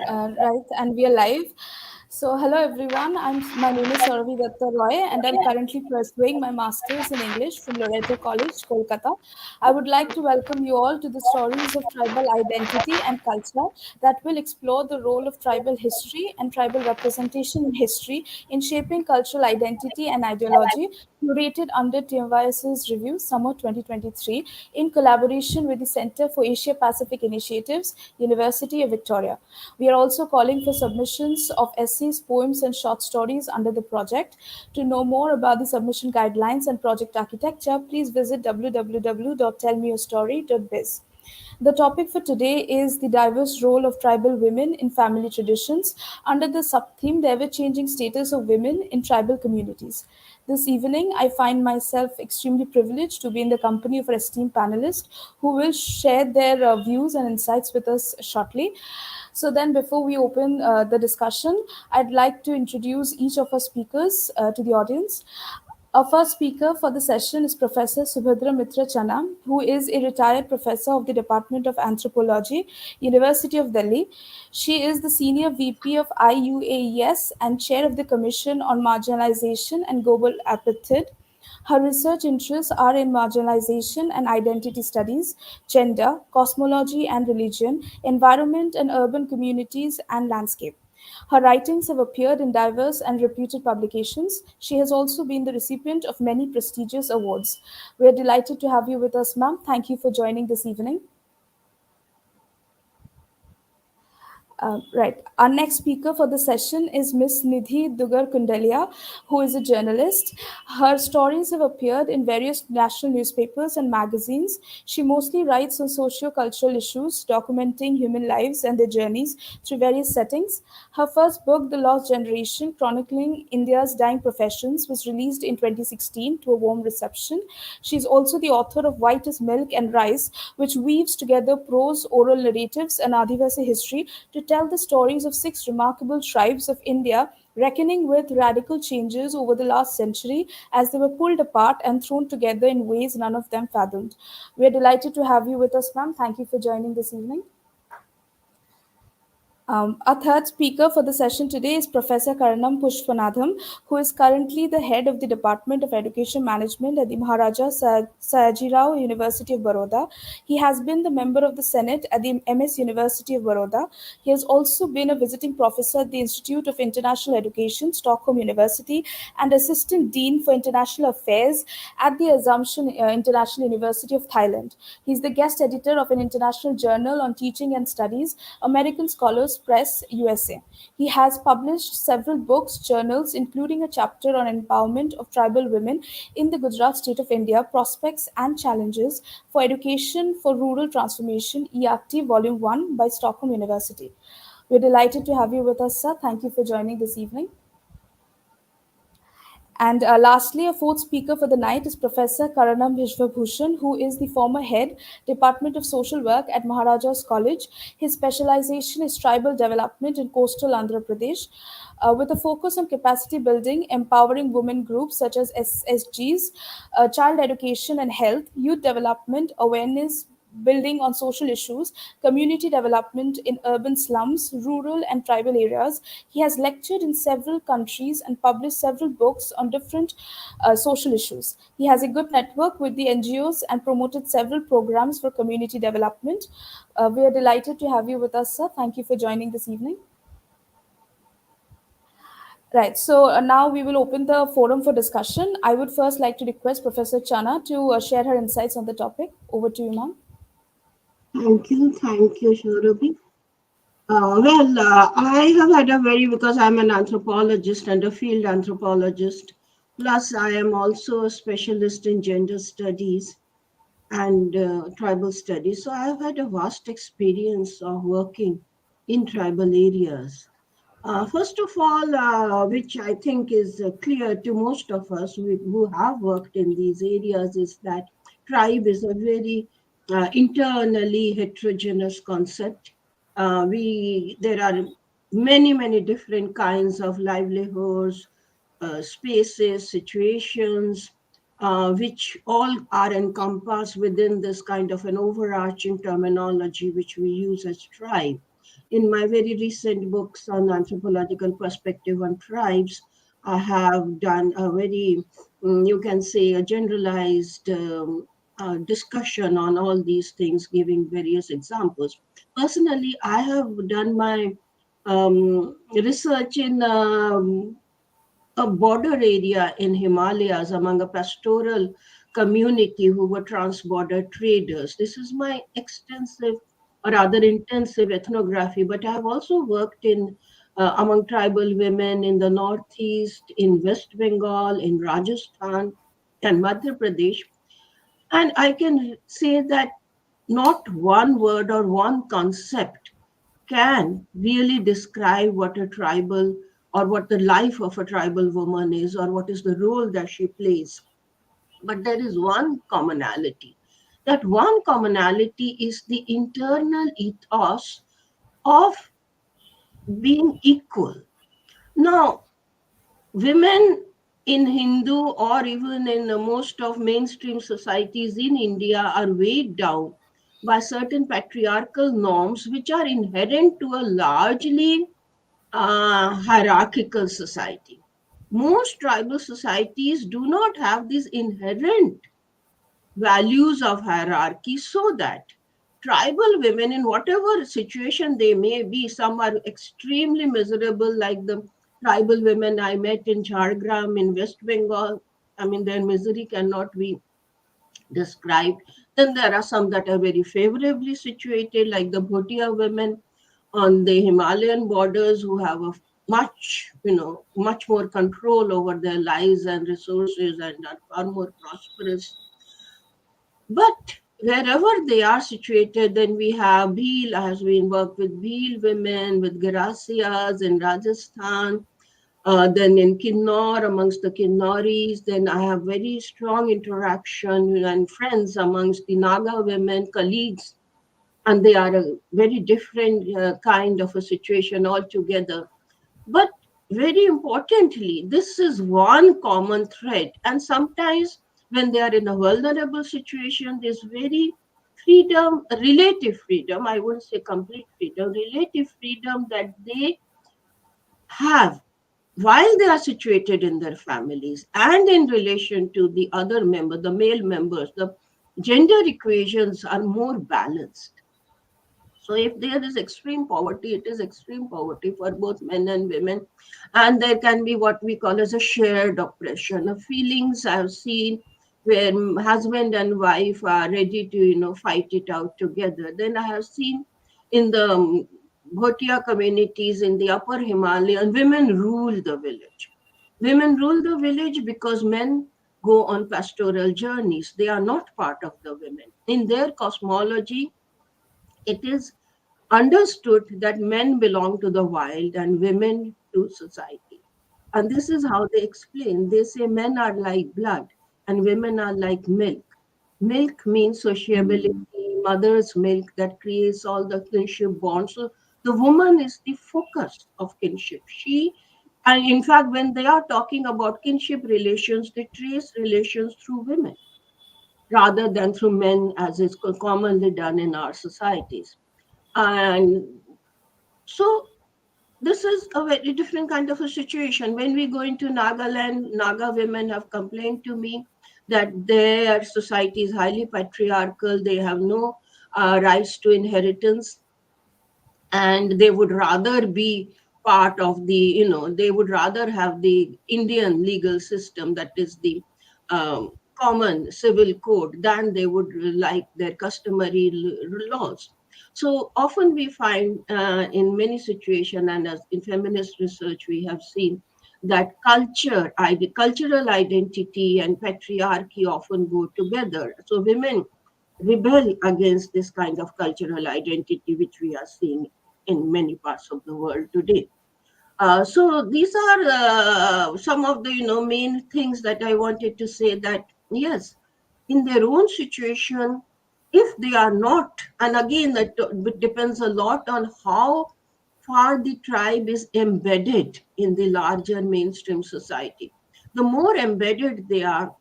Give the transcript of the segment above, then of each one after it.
Right, and we are live. So, hello everyone. My name is Sourabhi Dutta Roy, and I'm currently pursuing my master's in English from Loreto College, Kolkata. I would like to welcome you all to the stories of tribal identity and culture that will explore the role of tribal history and tribal representation in history in shaping cultural identity and ideology, curated under TMYS's review Summer 2023 in collaboration with the Center for Asia Pacific Initiatives, University of Victoria. We are also calling for submissions of essays, poems, and short stories under the project. To know more about the submission guidelines and project architecture, please visit www.tellmeyourstory.biz. The topic for today is the diverse role of tribal women in family traditions under the sub-theme The Ever-Changing Status of Women in Tribal Communities. This evening, I find myself extremely privileged to be in the company of our esteemed panelists who will share their views and insights with us shortly. So then, before we open the discussion, I'd like to introduce each of our speakers to the audience. Our first speaker for the session is Professor Subhadra Mitra Channa, who is a retired professor of the Department of Anthropology, University of Delhi. She is the Senior VP of IUAES and Chair of the Commission on Marginalization and Global Apartheid. Her research interests are in marginalization and identity studies, gender, cosmology and religion, environment and urban communities, and landscape. Her writings have appeared in diverse and reputed publications. She has also been the recipient of many prestigious awards. We are delighted to have you with us, ma'am. Thank you for joining this evening. Right. Our next speaker for the session is Miss Nidhi Dugar Kundalia, who is a journalist. Her stories have appeared in various national newspapers and magazines. She mostly writes on socio-cultural issues, documenting human lives and their journeys through various settings. Her first book, The Lost Generation, chronicling India's dying professions, was released in 2016 to a warm reception. She is also the author of White as Milk and Rice, which weaves together prose, oral narratives, and Adivasi history to tell the stories of six remarkable tribes of India reckoning with radical changes over the last century as they were pulled apart and thrown together in ways none of them fathomed. We are delighted to have you with us, ma'am. Thank you for joining this evening. Our third speaker for the session today is Professor Karanam Pushpanadham, who is currently the head of the Department of Education Management at the Maharaja Sayajirao University of Baroda. He has been the member of the Senate at the MS University of Baroda. He has also been a visiting professor at the Institute of International Education, Stockholm University, and Assistant Dean for International Affairs at the Assumption International University of Thailand. He is the guest editor of an international journal on teaching and studies, American Scholars Press, USA. He has published several books, journals, including a chapter on empowerment of tribal women in the Gujarat state of India, prospects and challenges for education for rural transformation, ERT Volume 1 by Stockholm University. We're delighted to have you with us, sir. Thank you for joining this evening. And lastly, a fourth speaker for the night is Professor Karanam Bhushan, who is the former head, Department of Social Work at Maharaja's College. His specialization is tribal development in coastal Andhra Pradesh, with a focus on capacity building, empowering women groups such as SSGs, child education and health, youth development, awareness, building on social issues, community development in urban slums, rural and tribal areas. He has lectured in several countries and published several books on different social issues. He has a good network with the NGOs and promoted several programs for community development. We are delighted to have you with us, sir. Thank you for joining this evening. Right, so now we will open the forum for discussion. I would first like to request Professor Channa to share her insights on the topic. Over to you, ma'am. Thank you, Sourabhi. I have had a because I'm an anthropologist and a field anthropologist. Plus, I am also a specialist in gender studies and tribal studies. So I've had a vast experience of working in tribal areas. First of all, which I think is clear to most of us who have worked in these areas, is that tribe is a very internally heterogeneous concept. There are many different kinds of livelihoods, spaces, situations, which all are encompassed within this kind of an overarching terminology which we use as tribe. In my very recent books on anthropological perspective on tribes, I have done a very, you can say, a generalized discussion on all these things, giving various examples. Personally, I have done my research in a border area in Himalayas among a pastoral community who were trans-border traders. This is my extensive or rather intensive ethnography, but I have also worked in among tribal women in the northeast, in West Bengal, in Rajasthan, and Madhya Pradesh. And I can say that not one word or one concept can really describe what a tribal or what the life of a tribal woman is or what is the role that she plays. But there is one commonality. That one commonality is the internal ethos of being equal. Now, women in Hindu or even in most of mainstream societies in India are weighed down by certain patriarchal norms which are inherent to a largely hierarchical society. Most tribal societies do not have these inherent values of hierarchy, so that tribal women, in whatever situation they may be, some are extremely miserable, like the tribal women I met in Jhargram in West Bengal. I mean, their misery cannot be described. Then there are some that are very favorably situated, like the Bhotia women on the Himalayan borders who have a much more control over their lives and resources and are far more prosperous. But wherever they are situated, then we have Bhil has been worked with Bhil women, with Garasias in Rajasthan, then in Kinnor, amongst the Kinnoris, then I have very strong interaction and friends amongst the Naga women, colleagues, and they are a very different kind of a situation altogether. But very importantly, this is one common thread. And sometimes when they are in a vulnerable situation, there's very freedom, relative freedom, I wouldn't say complete freedom, relative freedom that they have while they are situated in their families and in relation to the other member, the male members, the gender equations are more balanced. So if there is extreme poverty, it is extreme poverty for both men and women. And there can be what we call as a shared oppression. Of feelings I've seen where husband and wife are ready to, fight it out together. Then I have seen in the Bhotia communities in the upper Himalayan, women rule the village. Women rule the village because men go on pastoral journeys. They are not part of the women. In their cosmology, it is understood that men belong to the wild and women to society. And this is how they explain. They say men are like blood and women are like milk. Milk means sociability, mother's milk that creates all the kinship bonds. So the woman is the focus of kinship. And in fact, when they are talking about kinship relations, they trace relations through women rather than through men, as is commonly done in our societies. And so this is a very different kind of a situation. When we go into Nagaland, Naga women have complained to me that their society is highly patriarchal. They have no rights to inheritance, and they would rather be part of the, they would rather have the Indian legal system, that is the common civil code, than they would like their customary laws. So often we find in many situations, and as in feminist research we have seen, that cultural identity and patriarchy often go together. So women rebel against this kind of cultural identity which we are seeing in many parts of the world today. So these are some of the main things that I wanted to say, that yes, in their own situation, if they are not, and again that depends a lot on how far the tribe is embedded in the larger mainstream society. The more embedded they are,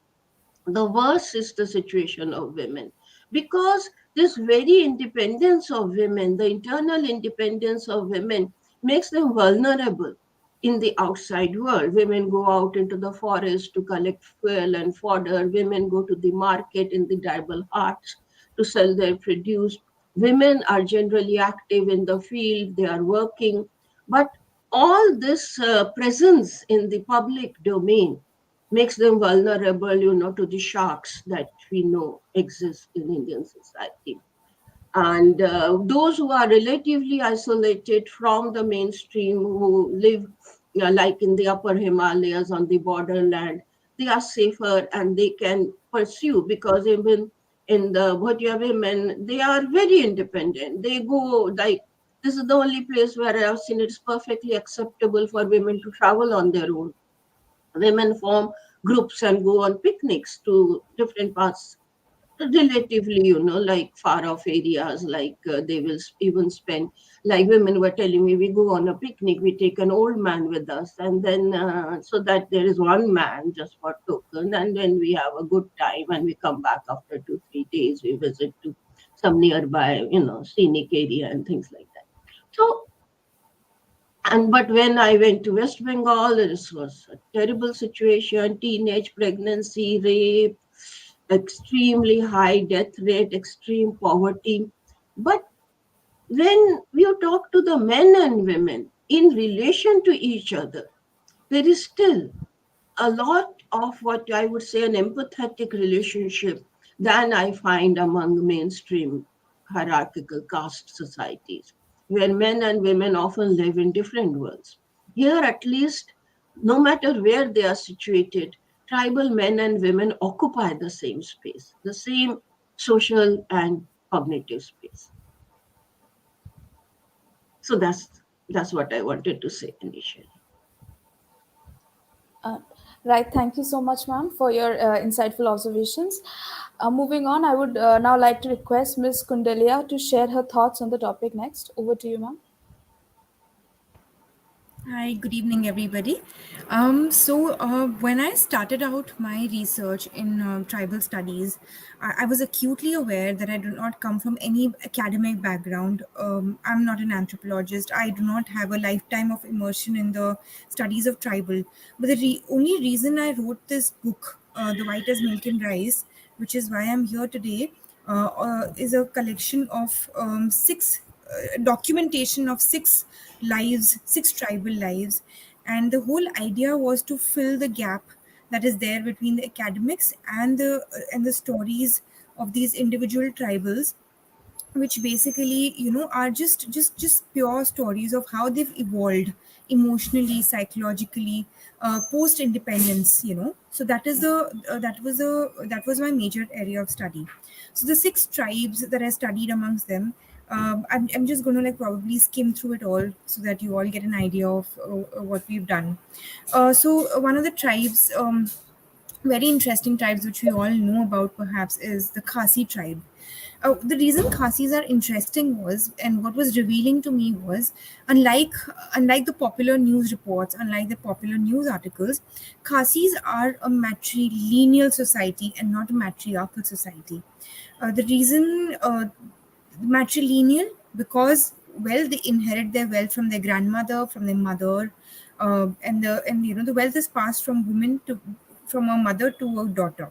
the worse is the situation of women, because this very independence of women, the internal independence of women, makes them vulnerable in the outside world. Women go out into the forest to collect fuel and fodder. Women go to the market in the tribal huts to sell their produce. Women are generally active in the field, they are working. But all this presence in the public domain makes them vulnerable, to the sharks that we know exist in Indian society. And those who are relatively isolated from the mainstream, who live like in the upper Himalayas on the borderland, they are safer and they can pursue, because even in the Bhotia women, they are very independent. They go, like, this is the only place where I have seen it's perfectly acceptable for women to travel on their own. Women form groups and go on picnics to different parts, relatively, like far off areas. Like they will even spend, like women were telling me, we go on a picnic, we take an old man with us, and then so that there is one man just for token, and then we have a good time and we come back after 2 3 days, we visit to some nearby, scenic area and things like that. So, and but when I went to West Bengal, this was a terrible situation: teenage pregnancy, rape, extremely high death rate, extreme poverty. But when you talk to the men and women in relation to each other, there is still a lot of what I would say an empathetic relationship than I find among mainstream hierarchical caste societies, where men and women often live in different worlds. Here, at least, no matter where they are situated, tribal men and women occupy the same space, the same social and cognitive space. So that's what I wanted to say initially. Uh, right. Thank you so much, ma'am, for your insightful observations. Moving on, I would now like to request Ms. Kundalia to share her thoughts on the topic next. Over to you, ma'am. Hi, good evening, everybody. When I started out my research in tribal studies, I was acutely aware that I do not come from any academic background. I'm not an anthropologist. I do not have a lifetime of immersion in the studies of tribal. But the only reason I wrote this book, The White as Milk and Rice, which is why I'm here today, is a collection of six documentation of six lives, six tribal lives. And the whole idea was to fill the gap that is there between the academics and the stories of these individual tribals, which basically are just pure stories of how they've evolved emotionally, psychologically, post independence. So that was my major area of study. So the six tribes that I studied amongst them, I'm just going to like probably skim through it all so that you all get an idea of what we've done. One of the tribes, very interesting tribes which we all know about perhaps, is the Khasi tribe. The reason Khasis are interesting was, and what was revealing to me was, unlike the popular news reports, unlike the popular news articles, Khasis are a matrilineal society and not a matriarchal society. The reason matrilineal, because, well, they inherit their wealth from their grandmother, from their mother, and the wealth is passed from a mother to a daughter.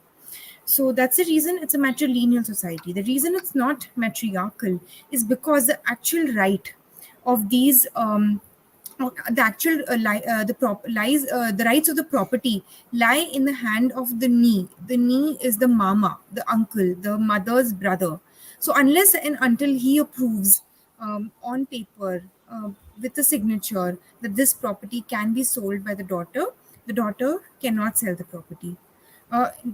So that's the reason it's a matrilineal society. The reason it's not matriarchal is because the actual right of these the actual the prop lies the rights of the property lie in the hand of the knee. The knee is the mama, the uncle, the mother's brother. So unless and until he approves on paper, with a signature, that this property can be sold by the daughter cannot sell the property.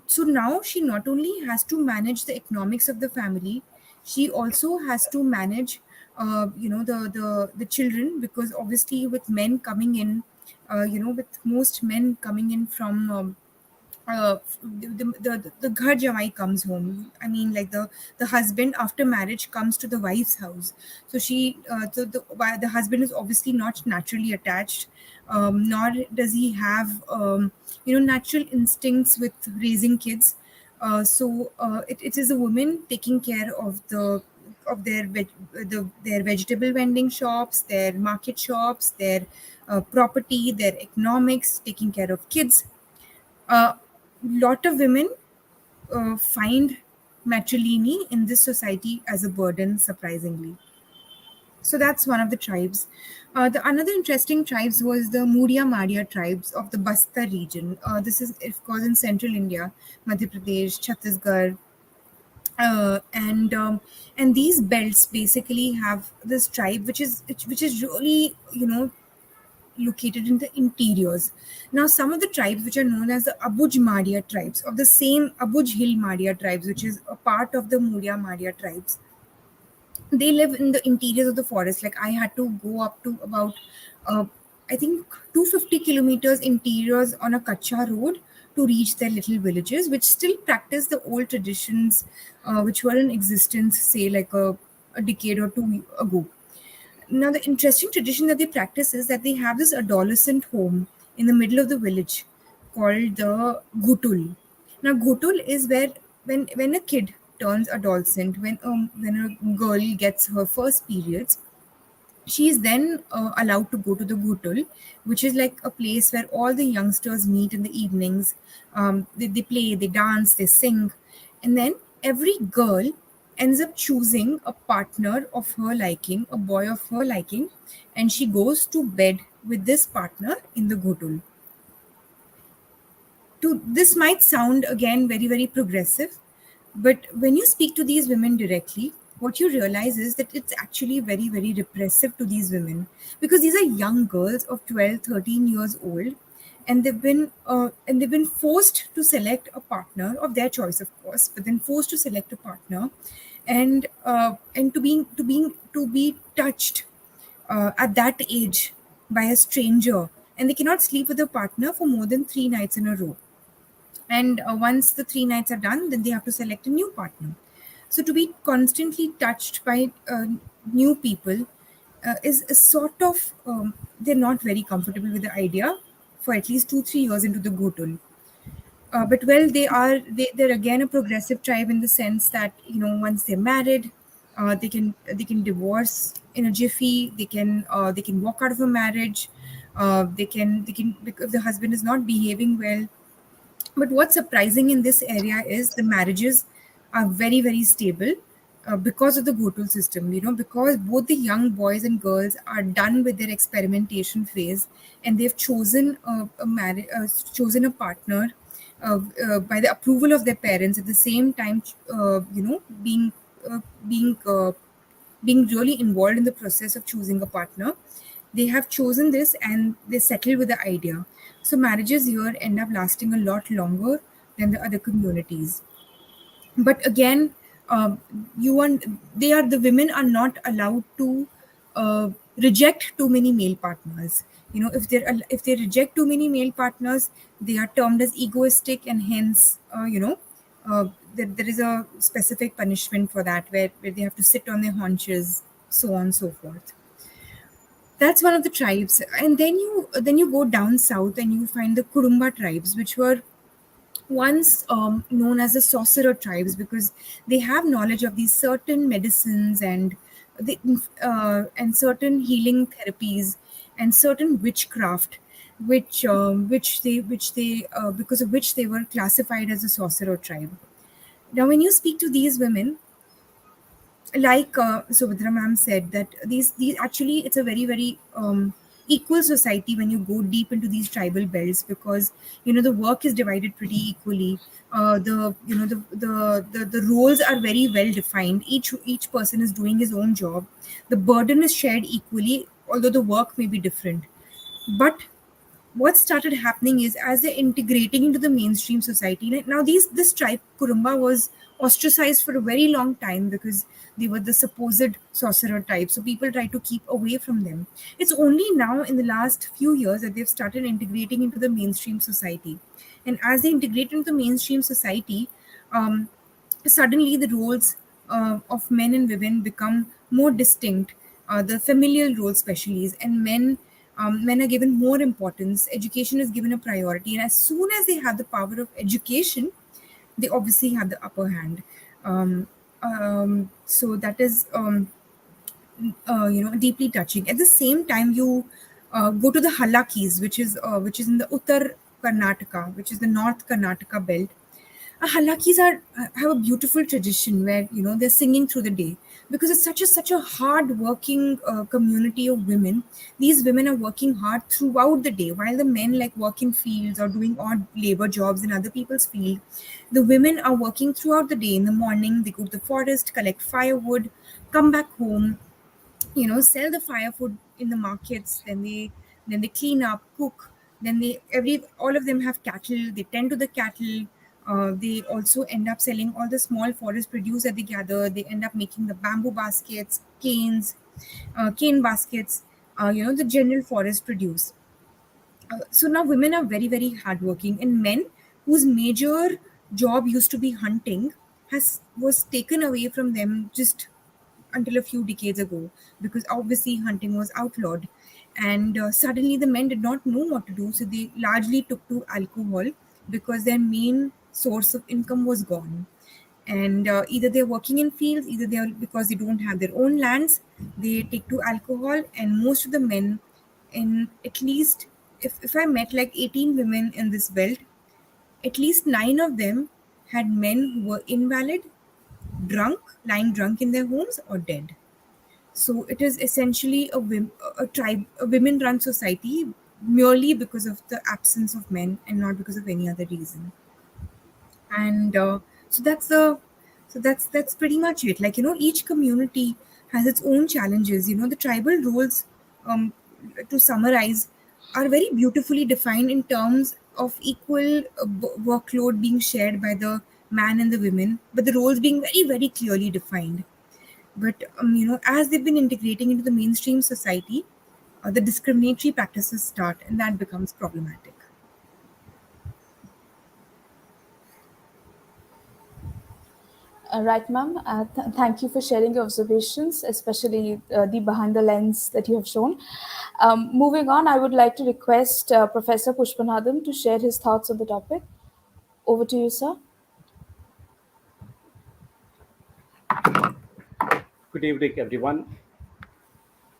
So now she not only has to manage the economics of the family, she also has to manage, the children, because obviously with men coming in, with most men coming in from the ghar jamai comes home. I mean, like the husband after marriage comes to the wife's house. So the husband is obviously not naturally attached, nor does he have natural instincts with raising kids. It is a woman taking care of their vegetable vending shops, their market shops, their property, their economics, taking care of kids. A lot of women find matrilineal in this society as a burden, surprisingly. So that's one of the tribes. The another interesting tribes was the Muria Maria tribes of the Bastar region. This is, of course, in central India, Madhya Pradesh, Chhattisgarh, and these belts basically have this tribe, which is really, located in the interiors. Now, some of the tribes which are known as the Abuj Madia tribes, of the same Abuj Hill Madia tribes, which is a part of the Muria Madia tribes, they live in the interiors of the forest. Like, I had to go up to about, uh, I think, 250 kilometers interiors on a kacha road to reach their little villages, which still practice the old traditions, which were in existence, say, like a decade or two ago. Now, the interesting tradition that they practice is that they have this adolescent home in the middle of the village called the Gutul. Now, Gutul is where, when a kid turns adolescent, when a girl gets her first periods, she is then allowed to go to the Gutul, which is like a place where all the youngsters meet in the evenings. They play, they dance, they sing, and then every girl ends up choosing a partner of her liking, a boy of her liking, and she goes to bed with this partner in the Gutul. This might sound again very, very progressive, but when you speak to these women directly, what you realize is that it's actually very, very repressive to these women, because these are young girls of 12, 13 years old, and they've been forced to select a partner of their choice, of course, but then forced to select a partner, and to be touched at that age by a stranger, and they cannot sleep with a partner for more than 3 nights in a row. And once the 3 nights are done, then they have to select a new partner. So to be constantly touched by new people is a sort of, they're not very comfortable with the idea for at least 2 3 years into the Gotul. But well, they're again a progressive tribe in the sense that, once they're married, they can divorce in a jiffy. They can walk out of a marriage. They can, if the husband is not behaving well. But what's surprising in this area is the marriages are very, very stable because of the Gotul system, because both the young boys and girls are done with their experimentation phase, and they've chosen a partner by the approval of their parents, at the same time, uh, being uh, being really involved in the process of choosing a partner. They have chosen this and they settle with the idea. So marriages here end up lasting a lot longer than the other communities. But again, um, you want they are the women are not allowed to reject too many male partners. If they reject too many male partners, they are termed as egoistic, and hence, there is a specific punishment for that, where they have to sit on their haunches, so on and so forth. That's one of the tribes. And then you go down south and you find the Kurumba tribes, which were once known as the sorcerer tribes, because they have knowledge of these certain medicines, and certain healing therapies, and certain witchcraft, which they because of which they were classified as a sorcerer tribe. Now, when you speak to these women, like Subhadra ma'am said, that these actually, it's a very, very equal society when you go deep into these tribal belts, because the work is divided pretty equally. The roles are very well defined. Each person is doing his own job. The burden is shared equally, although the work may be different. But what started happening is, as they're integrating into the mainstream society, like now, this tribe Kurumba was ostracized for a very long time, because they were the supposed sorcerer type, so people try to keep away from them. It's only now in the last few years that they've started integrating into the mainstream society. And as they integrate into the mainstream society, um, suddenly the roles of men and women become more distinct. The familial role specialties, and men are given more importance. Education is given a priority, and as soon as they have the power of education, they obviously have the upper hand. So that is deeply touching. At the same time, you go to the Halakis, which is in the Uttar Karnataka, which is the North Karnataka belt. Halakis have a beautiful tradition where they're singing through the day, because it's such a hard working community of women. These women are working hard throughout the day, while the men like work in fields or doing odd labor jobs in other people's field. The women are working throughout the day. In the morning, they go to the forest, collect firewood, come back home, sell the firewood in the markets, then they clean up, cook, then they every all of them have cattle, they tend to the cattle. They also end up selling all the small forest produce that they gather. They end up making the bamboo baskets, cane baskets, the general forest produce. So now women are very very hardworking, and men whose major job used to be hunting has was taken away from them just until a few decades ago, because obviously hunting was outlawed. And suddenly the men did not know what to do, so they largely took to alcohol, because their main source of income was gone. And either they're working in fields, either they are, because they don't have their own lands, they take to alcohol. And most of the men, in at least, if I met like 18 women in this belt, at least 9 of them had men who were invalid, drunk, lying drunk in their homes, or dead. So it is essentially a women-run society, merely because of the absence of men and not because of any other reason. And so that's pretty much it. Like, each community has its own challenges. The tribal roles, um, to summarize, are very beautifully defined in terms of equal workload being shared by the man and the women, but the roles being very very clearly defined. But as they've been integrating into the mainstream society, the discriminatory practices start, and that becomes problematic. Right, ma'am. Thank you for sharing your observations, especially the behind the lens that you have shown. Moving on, I would like to request Professor Pushpanadham to share his thoughts on the topic. Over to you, sir. Good evening, everyone.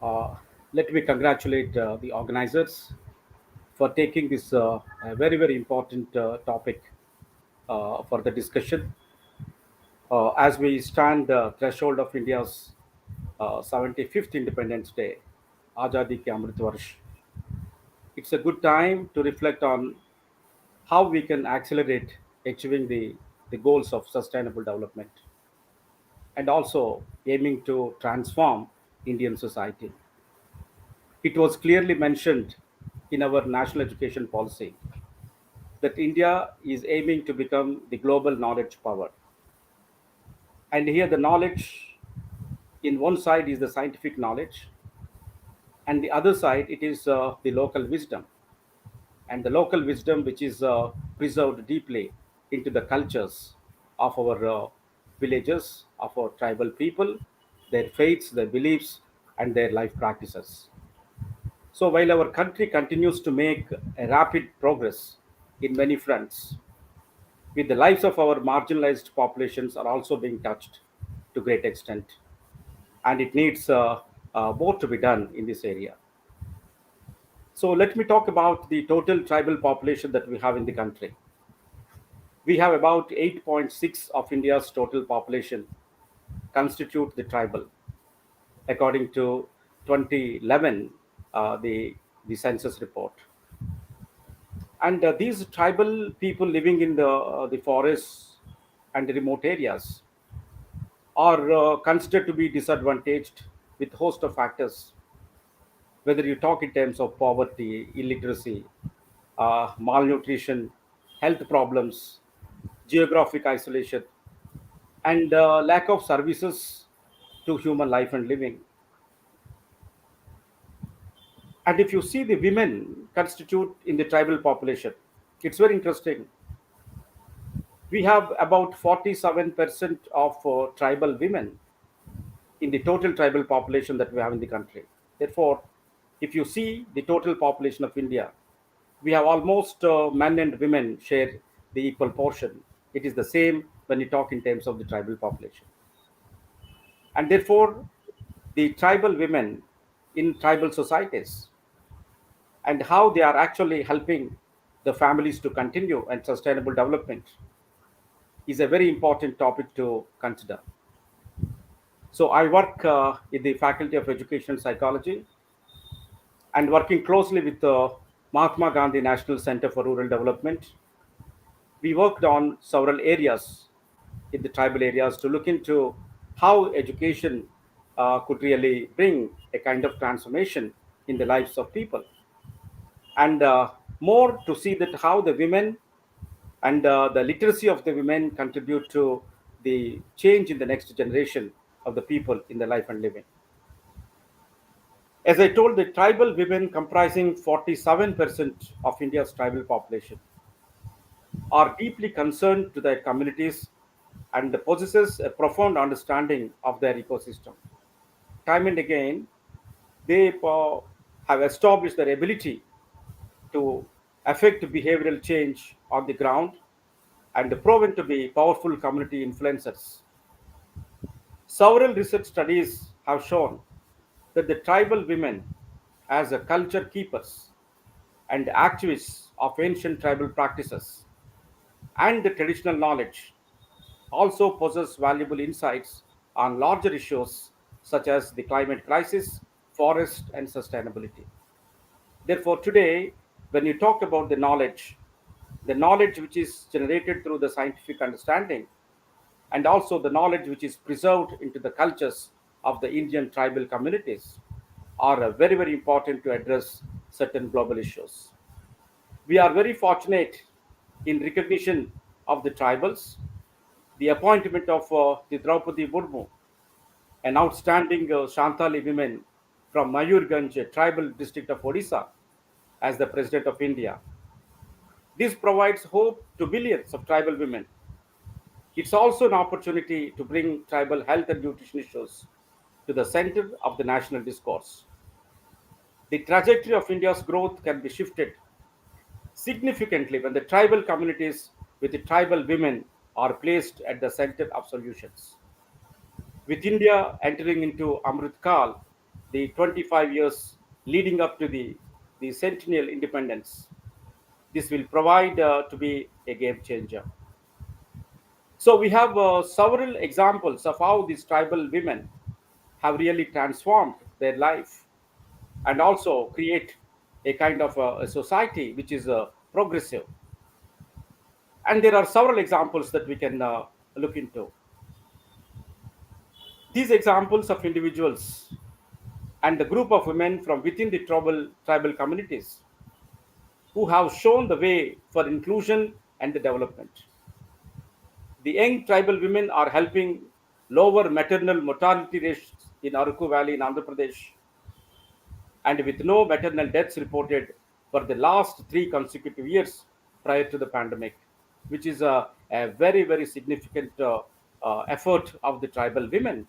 Uh, Let me congratulate the organizers for taking this very, very important topic for the discussion. As we stand the threshold of India's 75th Independence Day, Azadi Ke Amrit Varsh, it's a good time to reflect on how we can accelerate achieving the goals of sustainable development and also aiming to transform Indian society. It was clearly mentioned in our national education policy that India is aiming to become the global knowledge power. And here, the knowledge in one side is the scientific knowledge, and the other side it is the local wisdom, and the local wisdom which is preserved deeply into the cultures of our villages, of our tribal people, their faiths, their beliefs, and their life practices. So while our country continues to make a rapid progress in many fronts, with the lives of our marginalized populations are also being touched to great extent, and it needs more to be done in this area. So let me talk about the total tribal population that we have in the country. We have about 8.6 of India's total population constitute the tribal, according to 2011, the census report. And these tribal people living in the forests and the remote areas are considered to be disadvantaged with host of factors, whether you talk in terms of poverty, illiteracy, malnutrition, health problems, geographic isolation, and lack of services to human life and living. And if you see the women constitute in the tribal population, it's very interesting. We have about 47% of tribal women in the total tribal population that we have in the country. Therefore, if you see the total population of India, we have almost men and women share the equal portion it is the same when you talk in terms of the tribal population. And therefore, the tribal women in tribal societies and how they are actually helping the families to continue and sustainable development is a very important topic to consider. So I work in the Faculty of Education Psychology and working closely with the Mahatma Gandhi National Center for Rural Development. We worked on several areas in the tribal areas to look into how education could really bring a kind of transformation in the lives of people, and more to see that how the women and the literacy of the women contribute to the change in the next generation of the people in their life and living. As I told, the tribal women comprising 47% of India's tribal population are deeply concerned to their communities and possesses a profound understanding of their ecosystem. Time and again, they have established their ability to affect behavioral change on the ground and proven to be powerful community influencers. Several research studies have shown that the tribal women, as a culture keepers and activists of ancient tribal practices and the traditional knowledge, also possess valuable insights on larger issues such as the climate crisis, forest, and sustainability. Therefore, today, when you talk about the knowledge which is generated through the scientific understanding, and also the knowledge which is preserved into the cultures of the Indian tribal communities, are very, very important to address certain global issues. We are very fortunate in recognition of the tribals, the appointment of the Draupadi Murmu, an outstanding Shantali woman from Mayurganj tribal district of Odisha, as the President of India. This provides hope to millions of tribal women. It's also an opportunity to bring tribal health and nutrition issues to the center of the national discourse. The trajectory of India's growth can be shifted significantly when the tribal communities with the tribal women are placed at the center of solutions. With India entering into Amrit Kal, the 25 years leading up to the centennial independence, this will provide to be a game changer. So we have several examples of how these tribal women have really transformed their life and also create a kind of a society which is progressive. And there are several examples that we can look into. These examples of individuals and the group of women from within the tribal communities who have shown the way for inclusion and the development. The young tribal women are helping lower maternal mortality rates in Araku Valley in Andhra Pradesh, and with no maternal deaths reported for the last 3 consecutive years prior to the pandemic, which is a very, very significant effort of the tribal women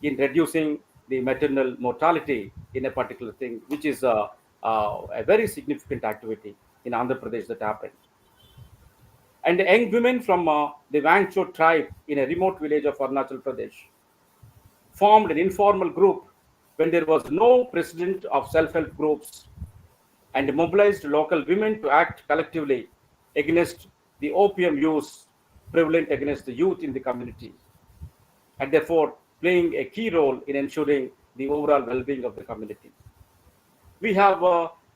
in reducing the maternal mortality in a particular thing, which is a very significant activity in Andhra Pradesh that happened. And young women from the Wangcho tribe in a remote village of Arunachal Pradesh formed an informal group when there was no president of self-help groups and mobilized local women to act collectively against the opium use prevalent against the youth in the community, and therefore playing a key role in ensuring the overall well-being of the community. We have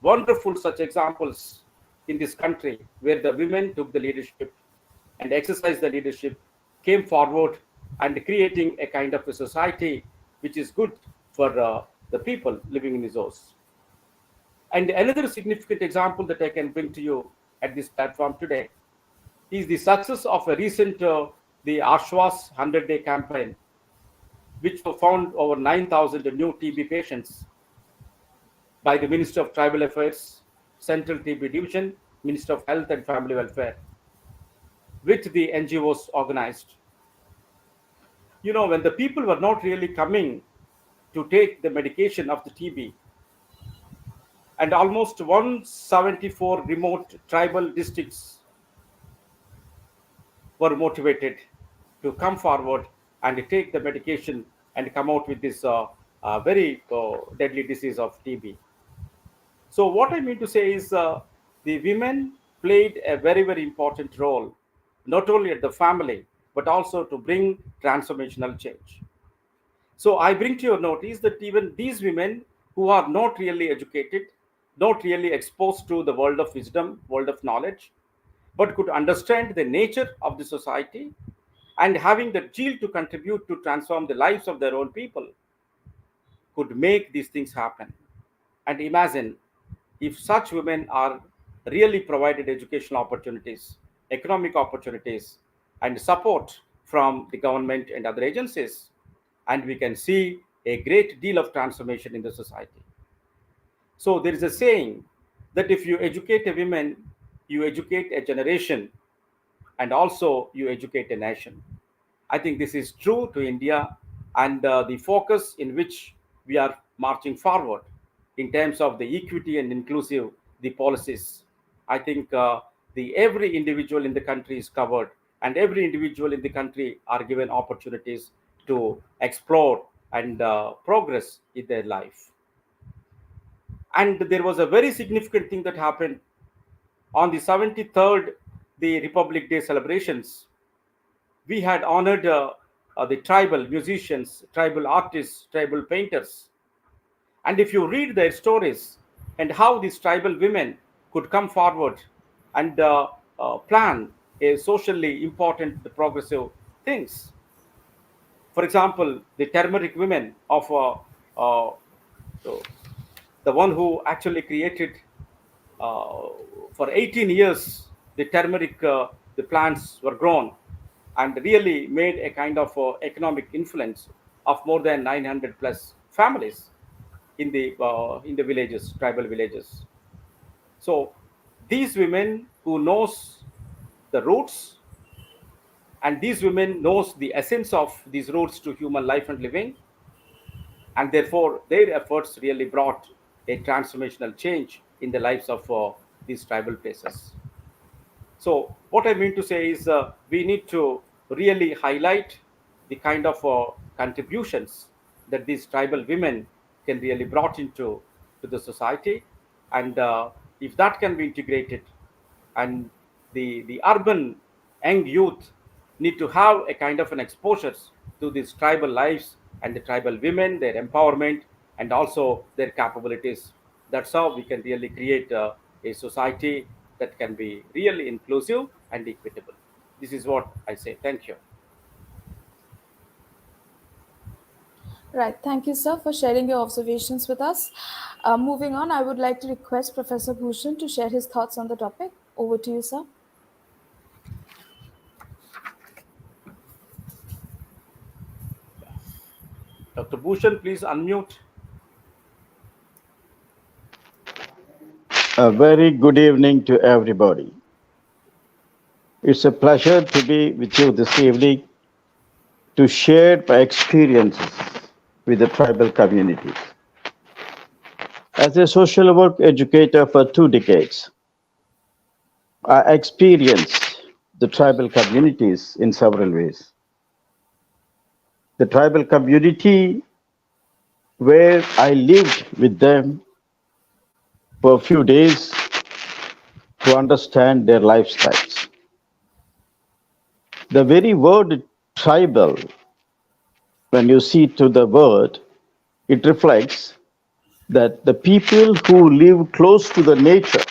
wonderful such examples in this country where the women took the leadership and exercised the leadership, came forward and creating a kind of a society which is good for the people living in those. And another significant example that I can bring to you at this platform today is the success of a recent the Ashwas 100-day campaign, which found over 9,000 new TB patients by the Ministry of Tribal Affairs, Central TB Division, Ministry of Health and Family Welfare, which the NGOs organized. You know, when the people were not really coming to take the medication of the TB, and almost 174 remote tribal districts were motivated to come forward and take the medication and come out with this very deadly disease of TB. So, what I mean to say is the women played a very, very important role, not only at the family, but also to bring transformational change. So, I bring to your notice that even these women who are not really educated, not really exposed to the world of wisdom, world of knowledge, but could understand the nature of the society and having the zeal to contribute to transform the lives of their own people could make these things happen. And imagine if such women are really provided educational opportunities, economic opportunities, and support from the government and other agencies, and we can see a great deal of transformation in the society. So there is a saying that if you educate a woman, you educate a generation and also you educate a nation. I think this is true to India and the focus in which we are marching forward in terms of the equity and inclusive the policies. I think the every individual in the country is covered and every individual in the country are given opportunities to explore and progress in their life. And there was a very significant thing that happened on the 73rd, the Republic Day celebrations. We had honored the tribal musicians, tribal artists, tribal painters. And if you read their stories and how these tribal women could come forward and plan a socially important, progressive things. For example, the turmeric women of so the one who actually created for 18 years the turmeric the plants were grown and really made a kind of economic influence of more than 900 plus families in the villages, tribal villages. So these women who knows the roots and these women knows the essence of these roots to human life and living, and therefore their efforts really brought a transformational change in the lives of these tribal places. So, what I mean to say is we need to really highlight the kind of contributions that these tribal women can really brought into to the society, and if that can be integrated, and the urban young youth need to have a kind of an exposures to these tribal lives and the tribal women, their empowerment, and also their capabilities. That's how we can really create a society that can be really inclusive and equitable. This is what I say. Thank you. Right. Thank you, sir, for sharing your observations with us. Moving on, I would like to request Professor Bhushan to share his thoughts on the topic. Over to you, sir. Dr. Bhushan, please unmute. A very good evening to everybody. It's a pleasure to be with you this evening to share my experiences with the tribal communities. As a social work educator for 2 decades, I experienced the tribal communities in several ways. The tribal community where I lived with them for a few days to understand their lifestyles. The very word tribal, when you see to the word, it reflects that the people who live close to the nature,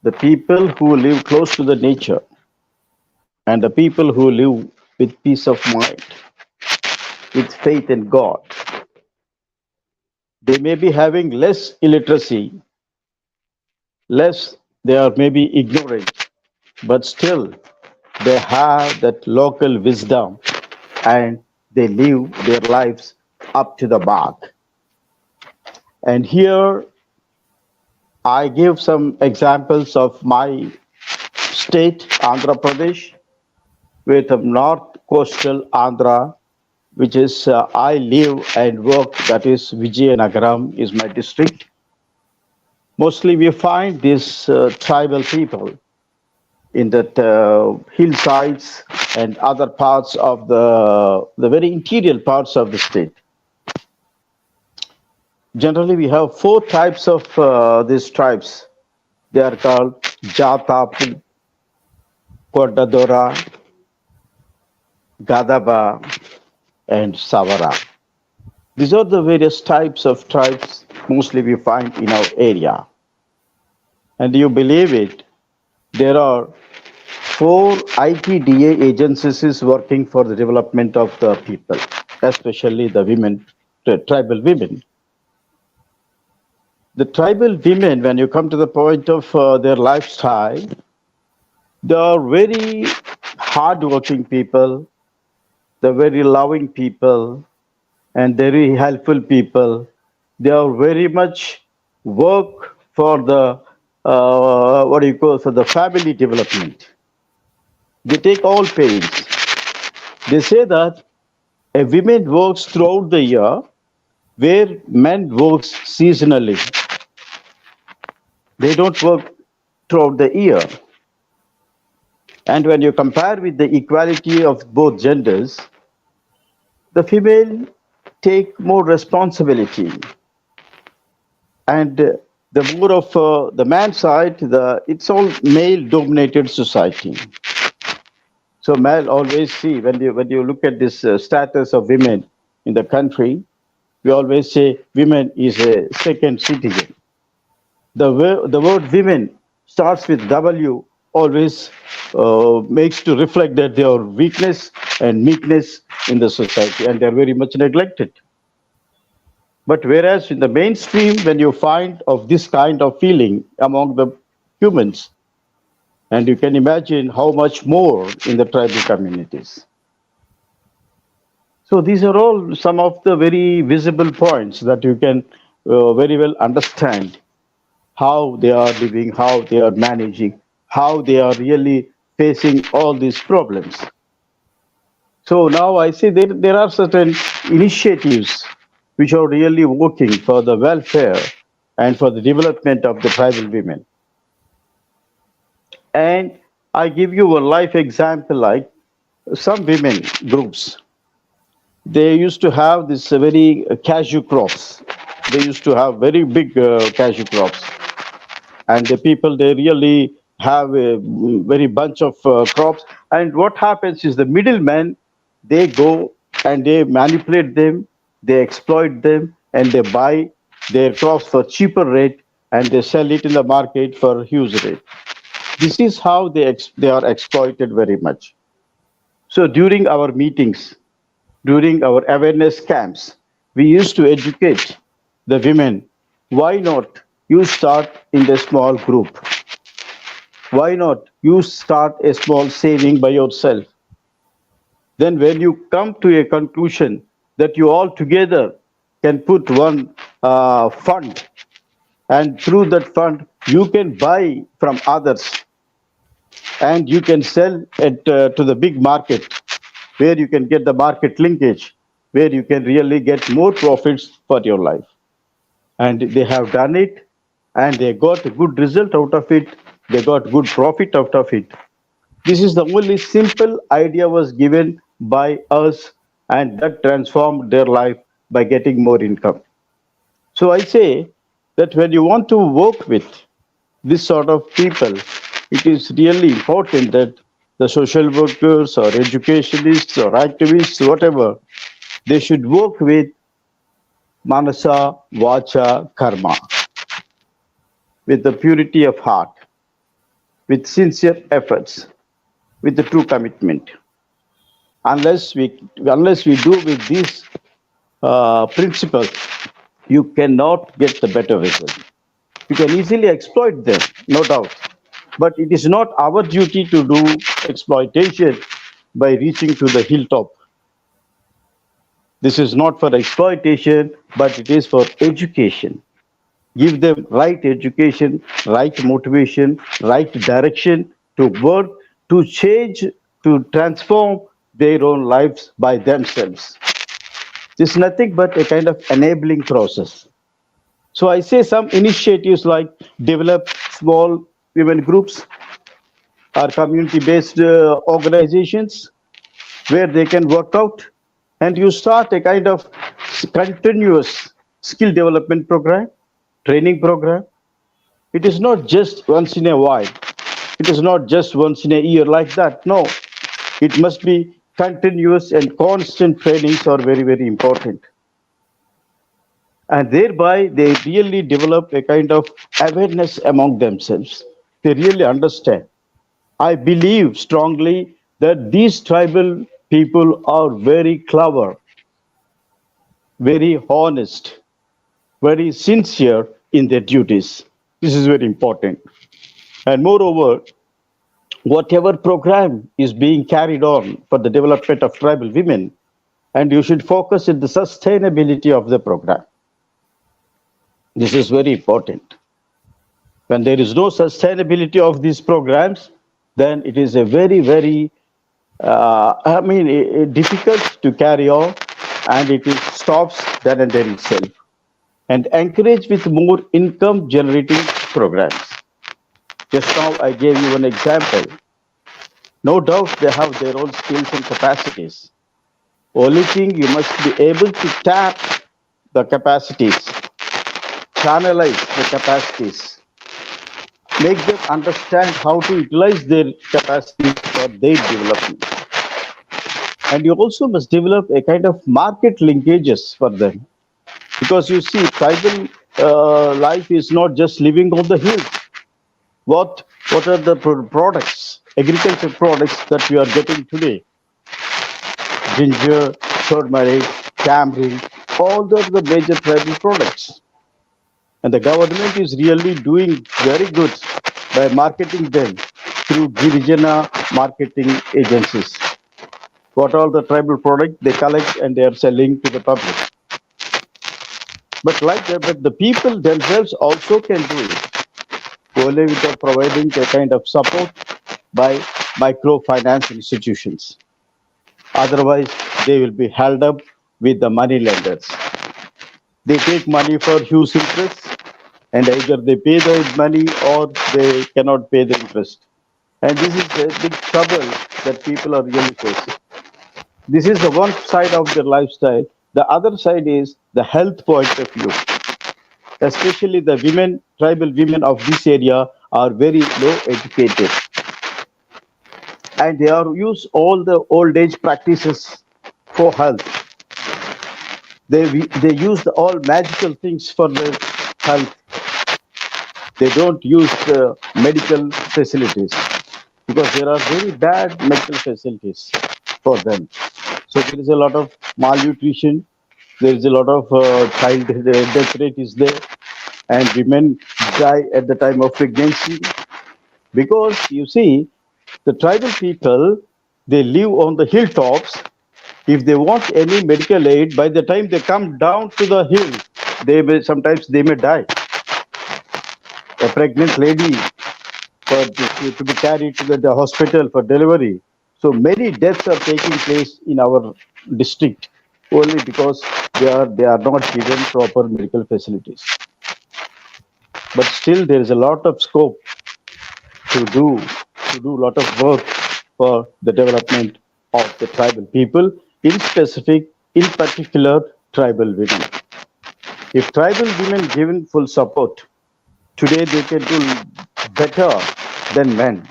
the people who live close to the nature, and the people who live with peace of mind, with faith in God, they may be having less illiteracy, less, they are maybe ignorant, but still they have that local wisdom and they live their lives up to the mark. And here I give some examples of my state, Andhra Pradesh, with the north coastal Andhra, which is I live and work, that is Vijayanagaram is my district. Mostly we find these tribal people in that hillsides and other parts of the very interior parts of the state. Generally, we have four types of these tribes. They are called Jatapu, Kodadora, Gadaba, and Savara. These are the various types of tribes mostly we find in our area. And you believe it, there are four ITDA agencies working for the development of the people, especially the women, the tribal women. The tribal women, when you come to the point of their lifestyle, they are very hardworking people, they're very loving people, and very helpful people. They are very much work for the what do you call, for the family development. They take all pains. They say that a woman works throughout the year, where men works seasonally. They don't work throughout the year. And when you compare with the equality of both genders, the female take more responsibility, and the more of the man side, it's all male-dominated society. So male always see, when you look at this status of women in the country, we always say women is a second citizen. The word women starts with W, always makes to reflect that they are weakness and meekness in the society, and they are very much neglected. But whereas in the mainstream, when you find of this kind of feeling among the humans, and you can imagine how much more in the tribal communities. So these are all some of the very visible points that you can very well understand how they are living, how they are managing, how they are really facing all these problems. So now I see there are certain initiatives which are really working for the welfare and for the development of the tribal women. And I give you a life example, like some women groups, they used to have this very cashew crops. They used to have very big cashew crops. And the people, they really have a very bunch of crops. And what happens is the middlemen, they go and they manipulate them, they exploit them, and they buy their crops for cheaper rate, and they sell it in the market for huge rate. This is how they are exploited very much. So during our meetings, during our awareness camps, we used to educate the women. Why not you start in the small group? Why not you start a small saving by yourself? Then when you come to a conclusion that you all together can put one fund, and through that fund you can buy from others, and you can sell it to the big market, where you can get the market linkage, where you can really get more profits for your life. And they have done it, and they got a good result out of it. They got good profit out of it. This is the only simple idea was given by us, and that transformed their life by getting more income. So I say that when you want to work with this sort of people, it is really important that the social workers or educationists or activists, whatever, they should work with manasa, vacha, karma, with the purity of heart, with sincere efforts, with the true commitment. Unless we do with these principles, you cannot get the better result. You can easily exploit them, no doubt. But it is not our duty to do exploitation by reaching to the hilltop. This is not for exploitation, but it is for education. Give them right education, right motivation, right direction to work, to change, to transform their own lives by themselves. This is nothing but a kind of enabling process. So I say some initiatives like develop small women groups, or community-based organizations where they can work out, and you start a kind of continuous skill development program, training program. It is not just once in a while. It is not just once in a year like that. No, it must be continuous, and constant trainings are very, very important. And thereby, they really develop a kind of awareness among themselves. They really understand. I believe strongly that these tribal people are very clever, very honest, very sincere in their duties. This is very important. And moreover, whatever program is being carried on for the development of tribal women, and you should focus on the sustainability of the program. This is very important. When there is no sustainability of these programs, then it is a very, very, difficult to carry on, and it is stops then and there itself. And encourage with more income generating programs. Just now I gave you an example. No doubt they have their own skills and capacities. Only thing, you must be able to tap the capacities, channelize the capacities, make them understand how to utilize their capacities for their development. And you also must develop a kind of market linkages for them. Because you see, tribal life is not just living on the hills. What are the products, agriculture products that we are getting today? Ginger, turmeric, tamarind, all those are the major tribal products. And the government is really doing very good by marketing them through Girijana marketing agencies. What all the tribal products they collect and they are selling to the public. But but the people themselves also can do it, only without providing a kind of support by microfinance institutions. Otherwise, they will be held up with the money lenders. They take money for huge interest, and either they pay the money or they cannot pay the interest. And this is a big trouble that people are really facing. This is the one side of their lifestyle. The other side is the health point of view. Especially the women, tribal women of this area are very low educated. And they are use all the old age practices for health. They use all magical things for their health. They don't use the medical facilities because there are very bad medical facilities for them. So there is a lot of malnutrition. There is a lot of child death rate is there, and women die at the time of pregnancy. Because you see, the tribal people, they live on the hilltops. If they want any medical aid, by the time they come down to the hill, sometimes they may die. A pregnant lady to be carried to the hospital for delivery. So many deaths are taking place in our district only because they are not given proper medical facilities. But still, there is a lot of scope to do a lot of work for the development of the tribal people, in particular, tribal women. If tribal women given full support, today they can do better than men,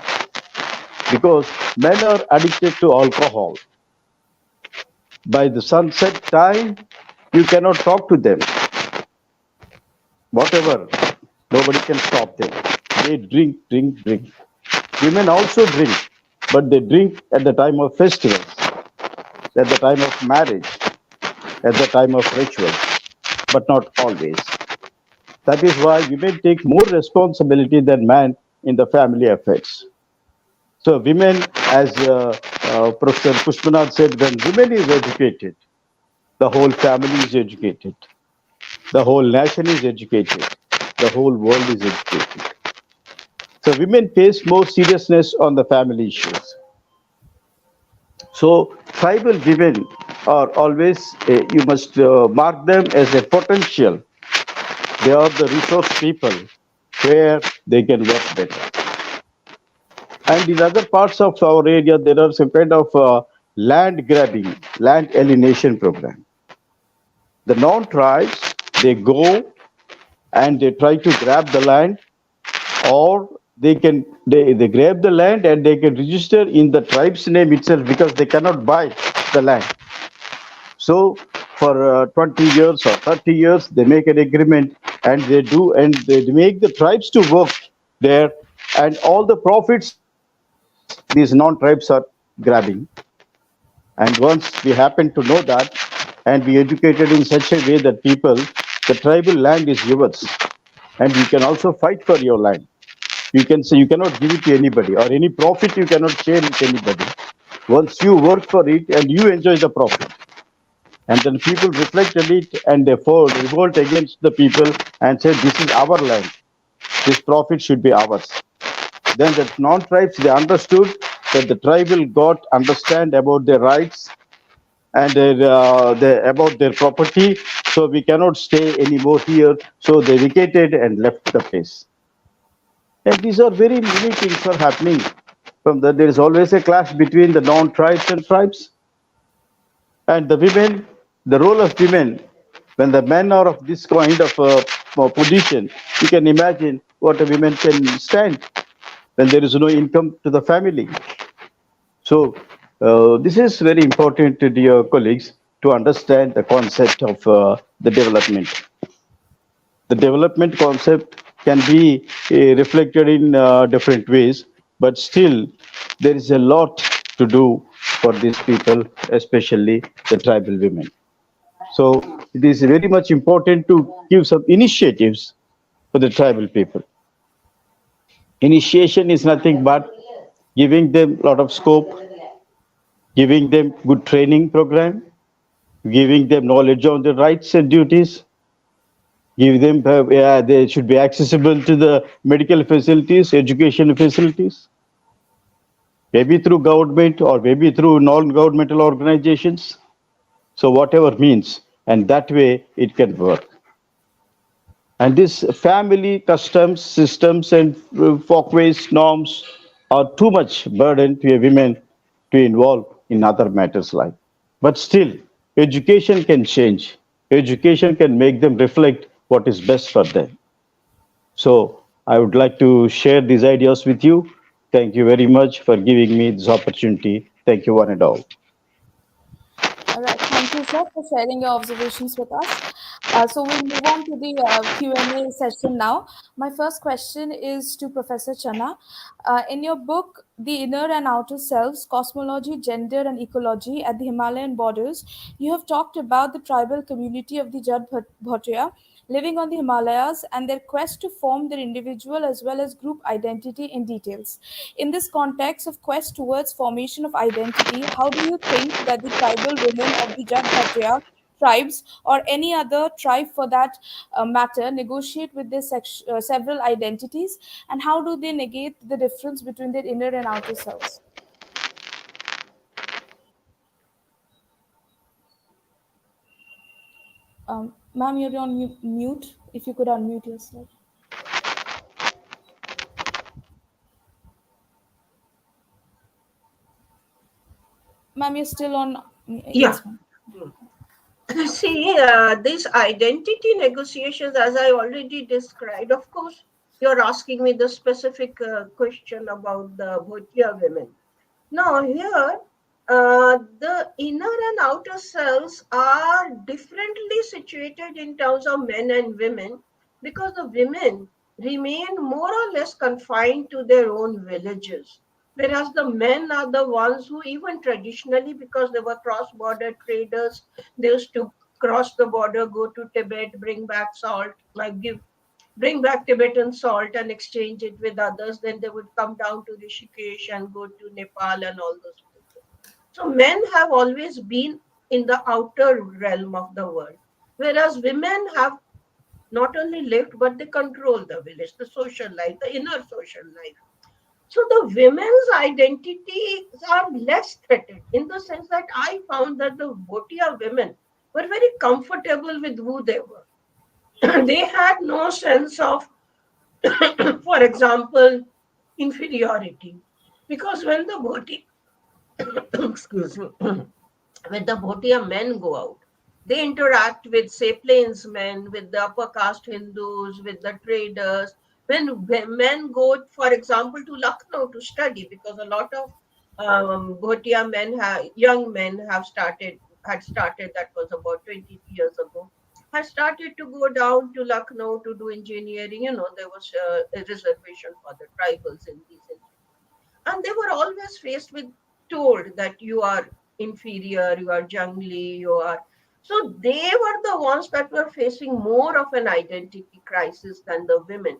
because men are addicted to alcohol. By the sunset time, you cannot talk to them. Whatever, nobody can stop them. They drink. Women also drink, but they drink at the time of festivals, at the time of marriage, at the time of rituals, but not always. That is why women take more responsibility than men in the family affairs. So women, as Professor Pushpanadham said, when women is educated, the whole family is educated, the whole nation is educated, the whole world is educated. So women face more seriousness on the family issues. So tribal women are always, you must mark them as a potential. They are the resource people where they can work better. And in other parts of our area, there are some kind of land grabbing, land alienation program. The non-tribes, they go and they try to grab the land, or they grab the land and they can register in the tribe's name itself because they cannot buy the land. So for 20 years or 30 years, they make an agreement and they make the tribes to work there, and all the profits these non-tribes are grabbing. And once we happen to know that, and we educated in such a way that people, the tribal land is yours, and you can also fight for your land. You can say you cannot give it to anybody, or any profit you cannot share with anybody. Once you work for it and you enjoy the profit, and then people reflect on it and they revolt against the people and say, this is our land, this profit should be ours. Then the non-tribes, they understood that the tribal got understand about their rights and about their property, so we cannot stay anymore here. So they vacated and left the place. And these are very many things are happening. There is always a clash between the non-tribes and tribes. And the women, the role of women, when the men are of this kind of position, you can imagine what a woman can stand when there is no income to the family. So this is very important, dear colleagues, to understand the concept of the development. The development concept can be reflected in different ways, but still there is a lot to do for these people, especially the tribal women. So it is very much important to give some initiatives for the tribal people. Initiation is nothing but giving them a lot of scope, giving them good training program, giving them knowledge on their rights and duties, give them they should be accessible to the medical facilities, education facilities, maybe through government or maybe through non-governmental organizations. So whatever means, and that way it can work. And this family customs, systems, and folkways, norms are too much burden to a women to involve in other matters like. But still, education can change. Education can make them reflect what is best for them. So I would like to share these ideas with you. Thank you very much for giving me this opportunity. Thank you, one and all. All right. Thank you, sir, for sharing your observations with us. So we'll move on to the Q&A session now. My first question is to Professor Channa. In your book, The Inner and Outer Selves, Cosmology, Gender and Ecology at the Himalayan Borders, you have talked about the tribal community of the Jat Bhatia living on the Himalayas and their quest to form their individual as well as group identity in details. In this context of quest towards formation of identity, how do you think that the tribal women of the Jat Bhatia tribes or any other tribe for that matter negotiate with their several identities, and how do they negate the difference between their inner and outer selves? Ma'am, you're on mute. If you could unmute yourself. Ma'am, you're still on. Yeah. Yes, ma'am. See, these identity negotiations, as I already described, of course, you're asking me the specific question about the Bhotia women. Now, here, the inner and outer selves are differently situated in terms of men and women because the women remain more or less confined to their own villages. Whereas the men are the ones who, even traditionally, because they were cross border traders, they used to cross the border, go to Tibet, bring back salt, like bring back Tibetan salt and exchange it with others. Then they would come down to Rishikesh and go to Nepal and all those places. So men have always been in the outer realm of the world, whereas women have not only lived but they control the village, the social life, the inner social life. So the women's identities are less threatened in the sense that I found that the Bhotia women were very comfortable with who they were. They had no sense of, for example, inferiority. Because when the Bhoti, excuse me, when the Bhotia men go out, they interact with, say, plainsmen, with the upper caste Hindus, with the traders. When men go, for example, to Lucknow to study, because a lot of Bhotia men, young men had started, that was about 20 years ago, had started to go down to Lucknow to do engineering. There was a reservation for the tribals in these institutes. And they were always faced with, told that you are inferior, you are jungly, you are. So they were the ones that were facing more of an identity crisis than the women.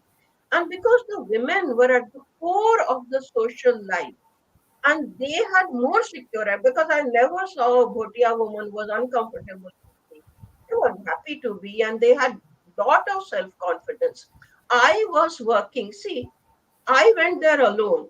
And because the women were at the core of the social life, and they had more secure, because I never saw a Bhotia woman was uncomfortable with me. They were happy to be, and they had lot of self-confidence. I was working, see, I went there alone,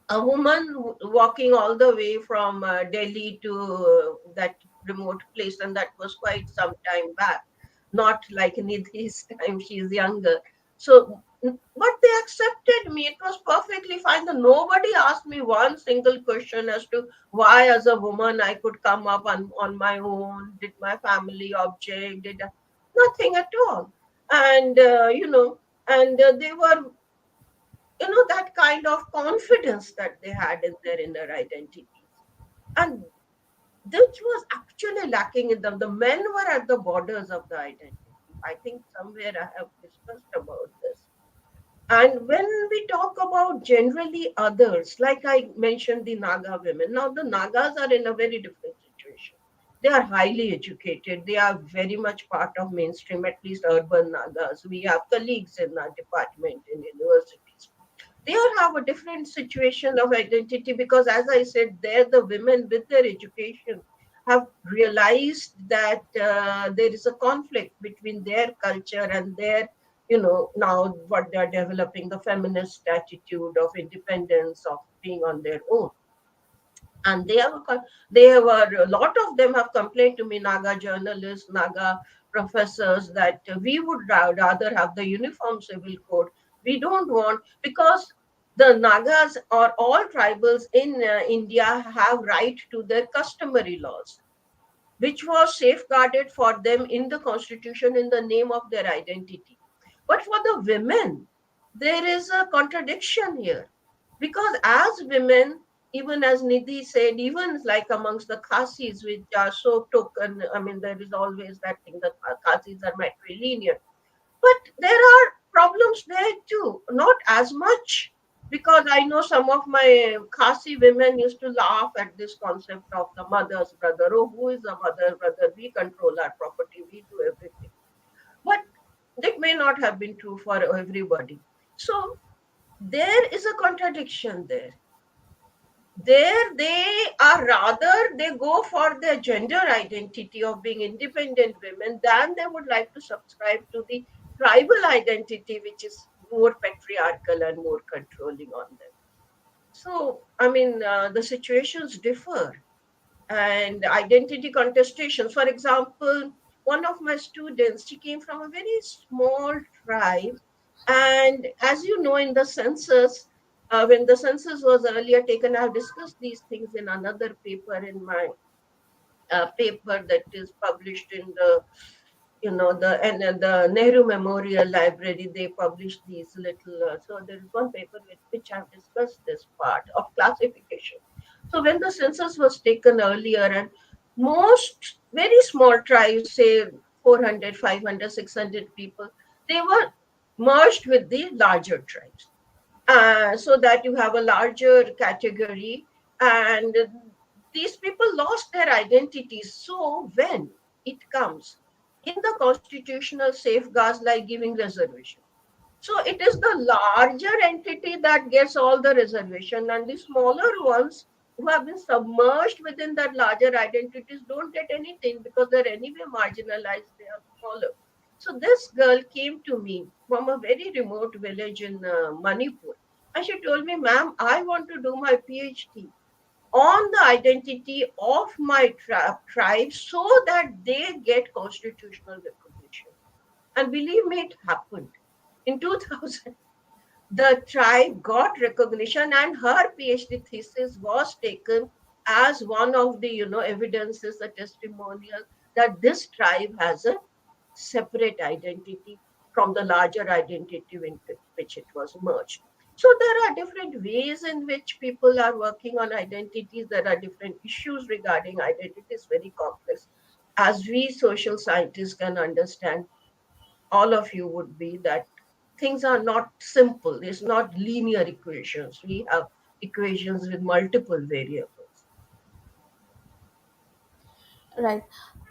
a woman walking all the way from Delhi to that remote place, and that was quite some time back. Not like Nidhi's time; she's younger. So, but they accepted me. It was perfectly fine. And nobody asked me one single question as to why, as a woman, I could come up on my own. Did my family object? Nothing at all. And they were, that kind of confidence that they had in their inner identities, and this was actually lacking in them. The men were at the borders of the identity. I think somewhere I have discussed about this. And when we talk about generally others, like I mentioned, the Naga women, now the Nagas are in a very different situation. They are highly educated, they are very much part of mainstream, at least urban Nagas. We have colleagues in our department in universities. They all have a different situation of identity, because, as I said, there the women with their education have realized that there is a conflict between their culture and their, now what they are developing, the feminist attitude of independence, of being on their own. And they were, a lot of them have complained to me, Naga journalists, Naga professors, that we would rather have the uniform civil code. We don't want, because the Nagas or all tribals in India have right to their customary laws, which was safeguarded for them in the constitution in the name of their identity. But for the women, there is a contradiction here, because as women, even as Nidhi said, even like amongst the Khasis, which are so token, I mean, there is always that thing that Khasis are matrilineal, but there are problems there too, not as much, because I know some of my Khasi women used to laugh at this concept of the mother's brother. Oh, who is the mother brother? We control our property, we do everything. But that may not have been true for everybody. So there is a contradiction there. There they are, rather they go for their gender identity of being independent women than they would like to subscribe to the tribal identity, which is more patriarchal and more controlling on them. So I mean, the situations differ, and identity contestations. For example, one of my students, she came from a very small tribe, and as you know, in the census, when the census was earlier taken, I've discussed these things in another paper, in my paper that is published in the, the Nehru Memorial Library. They published these little, so there is one paper with which I've discussed this part of classification. So when the census was taken earlier, and most very small tribes, say 400, 500, 600 people, they were merged with the larger tribes, so that you have a larger category. And these people lost their identities. So when it comes in the constitutional safeguards like giving reservation, so it is the larger entity that gets all the reservation, and the smaller ones who have been submerged within that larger identities don't get anything, because they're anyway marginalized, they are smaller. So this girl came to me from a very remote village in Manipur, and she told me, "Ma'am, I want to do my PhD on the identity of my tribe so that they get constitutional recognition." And believe me, it happened in 2000. the tribe got recognition, and her PhD thesis was taken as one of the evidences, a testimonial that this tribe has a separate identity from the larger identity in which it was merged. So there are different ways in which people are working on identities. There are different issues regarding identity. It's very complex. As we social scientists can understand, all of you would be that things are not simple. It's not linear equations. We have equations with multiple variables. Right.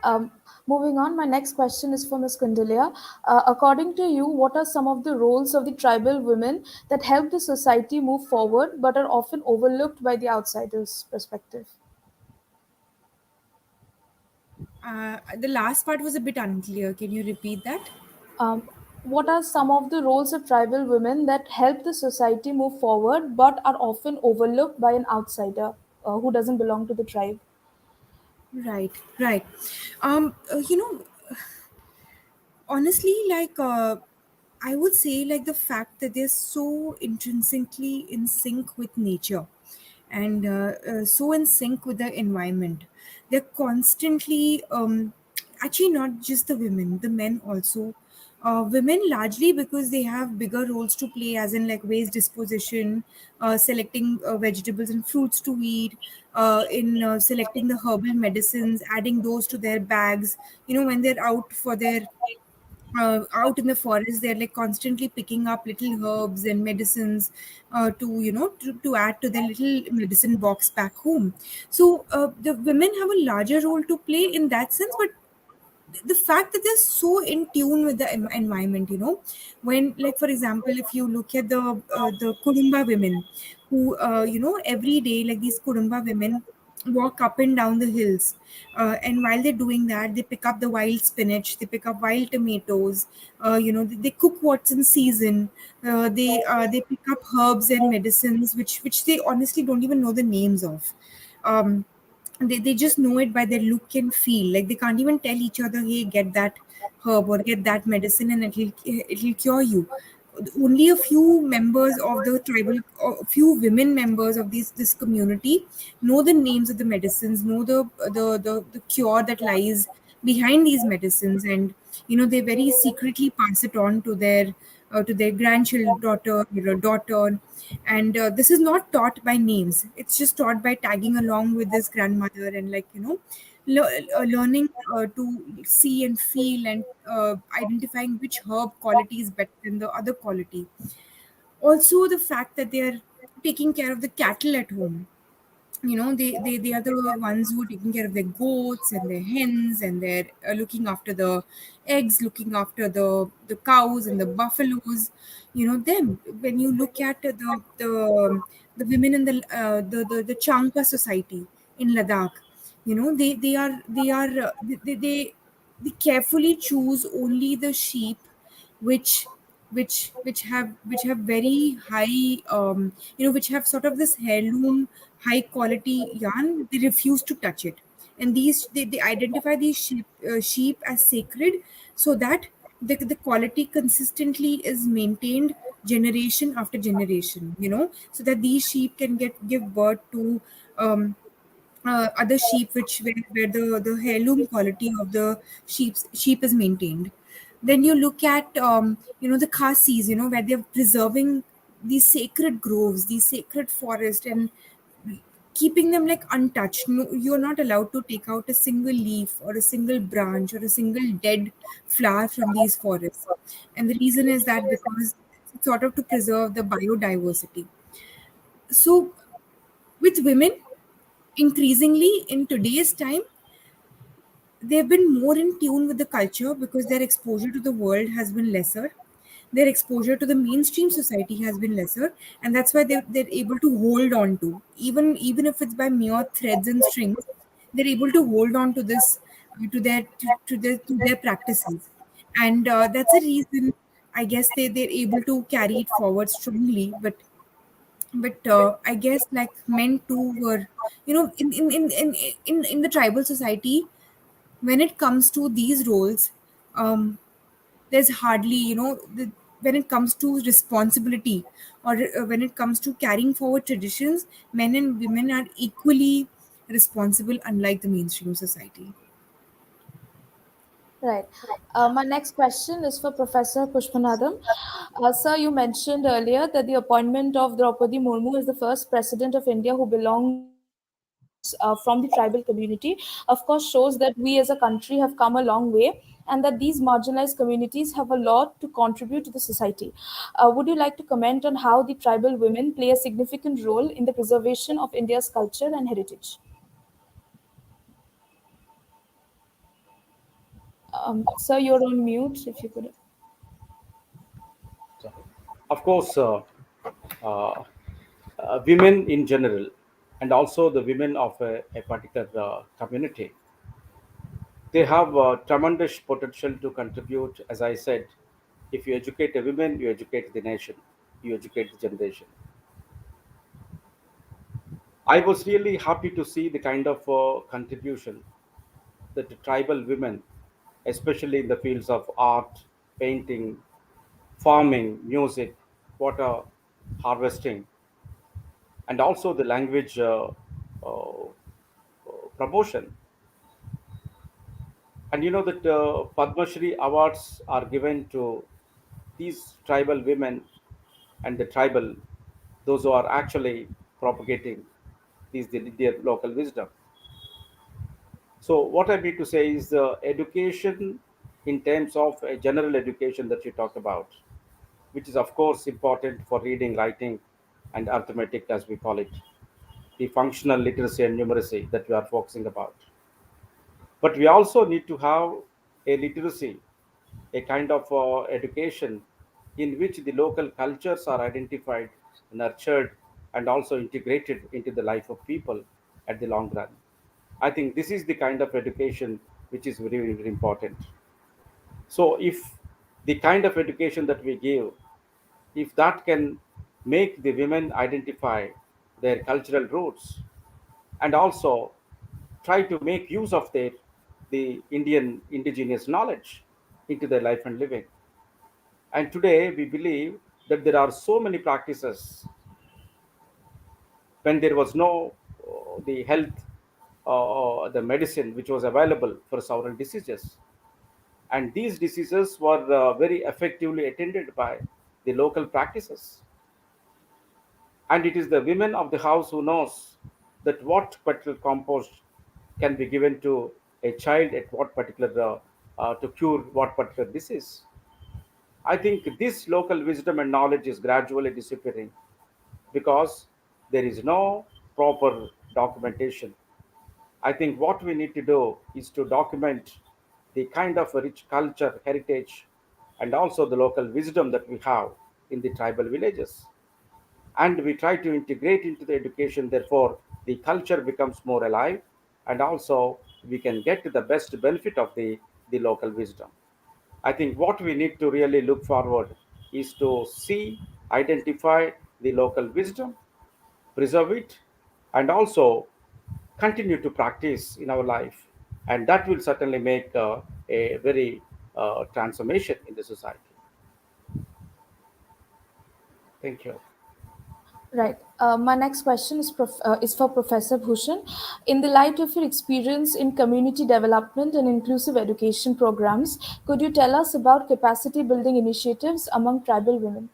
Um, Moving on, my next question is for Ms. Kundalia. According to you, what are some of the roles of the tribal women that help the society move forward but are often overlooked by the outsider's perspective? The last part was a bit unclear. Can you repeat that? Um, what are some of the roles of tribal women that help the society move forward but are often overlooked by an outsider who doesn't belong to the tribe? Right, right. You know, honestly, I would say, like, the fact that they're so intrinsically in sync with nature, and so in sync with the environment. They're constantly, actually, not just the women, the men also. Women largely because they have bigger roles to play, as in like waste disposition, selecting vegetables and fruits to eat, in selecting the herbal medicines, adding those to their bags. When they're out for their out in the forest, they're like constantly picking up little herbs and medicines, to add to their little medicine box back home. So the women have a larger role to play in that sense, but the fact that they're so in tune with the environment, when, like, for example, if you look at the Kurumba women, who, every day, like, these Kurumba women walk up and down the hills, and while they're doing that, they pick up the wild spinach, they pick up wild tomatoes, they cook what's in season, they pick up herbs and medicines, which they honestly don't even know the names of. Um, they just know it by their look and feel. Like, they can't even tell each other, hey, get that herb or get that medicine and it'll cure you. Only a few members of the tribal, or a few women members of this community, know the names of the medicines, know the cure that lies behind these medicines, and they very secretly pass it on to their grandchild daughter. And this is not taught by names, it's just taught by tagging along with this grandmother, and, like, learning to see and feel, and identifying which herb quality is better than the other quality. Also, the fact that they're taking care of the cattle at home. They are the ones who are taking care of their goats and their hens, and they're looking after the eggs, looking after the cows and the buffaloes. Them, when you look at the women in the Chanka society in Ladakh, they carefully choose only the sheep which which have very high, which have sort of this heirloom high quality yarn. They refuse to touch it, and they identify these sheep as sacred, so that the quality consistently is maintained generation after generation, so that these sheep can give birth to um, other sheep, where the heirloom quality of the sheep is maintained. Then you look at, the Khasis, where they're preserving these sacred groves, these sacred forests, and keeping them like untouched. No, you're not allowed to take out a single leaf or a single branch or a single dead flower from these forests. And the reason is that because it's sort of to preserve the biodiversity. So with women, increasingly in today's time, they've been more in tune with the culture because their exposure to the world has been lesser. Their exposure to the mainstream society has been lesser, and that's why they're able to hold on to, even if it's by mere threads and strings, they're able to hold on to this, to their practices. And that's a reason, I guess, they're able to carry it forward strongly. But I guess, like, men too were, in the tribal society, when it comes to these roles, there's hardly, when it comes to responsibility, or when it comes to carrying forward traditions, men and women are equally responsible, unlike the mainstream society. Right. My next question is for Professor Pushpanadham. Sir, you mentioned earlier that the appointment of Draupadi Murmu as the first president of India who belongs from the tribal community, of course, shows that we as a country have come a long way and that these marginalized communities have a lot to contribute to the society. Would you like to comment on how the tribal women play a significant role in the preservation of India's culture and heritage? Sir, you're on mute, if you could. So, of course, uh, women in general, and also the women of a particular community, they have tremendous potential to contribute. As I said, if you educate a woman, you educate the nation, you educate the generation. I was really happy to see the kind of contribution that the tribal women, especially in the fields of art, painting, farming, music, water harvesting, and also the language promotion. And you know that Padma Shri awards are given to these tribal women and the tribal, those who are actually propagating their local wisdom. So what I mean to say is the education in terms of a general education that you talked about, which is of course important for reading, writing, and arithmetic as we call it, the functional literacy and numeracy that we are focusing about. But we also need to have a literacy, a kind of education in which the local cultures are identified, nurtured, and also integrated into the life of people at the long run. I think this is the kind of education which is very, very important. So, if the kind of education that we give, if that can make the women identify their cultural roots and also try to make use of the Indian indigenous knowledge into their life and living. And today we believe that there are so many practices when there was no the health the medicine which was available for several diseases, and these diseases were very effectively attended by the local practices. And it is the women of the house who knows that what particular compost can be given to a child at what particular to cure what particular disease. I think this local wisdom and knowledge is gradually disappearing because there is no proper documentation. I think what we need to do is to document the kind of rich culture, heritage, and also the local wisdom that we have in the tribal villages. And we try to integrate into the education, therefore, the culture becomes more alive, and also we can get the best benefit of the local wisdom. I think what we need to really look forward is to see, identify the local wisdom, preserve it, and also continue to practice in our life. And that will certainly make a very transformation in the society. Thank you. Right. My next question is for Professor Bhushan. In the light of your experience in community development and inclusive education programs, could you tell us about capacity building initiatives among tribal women?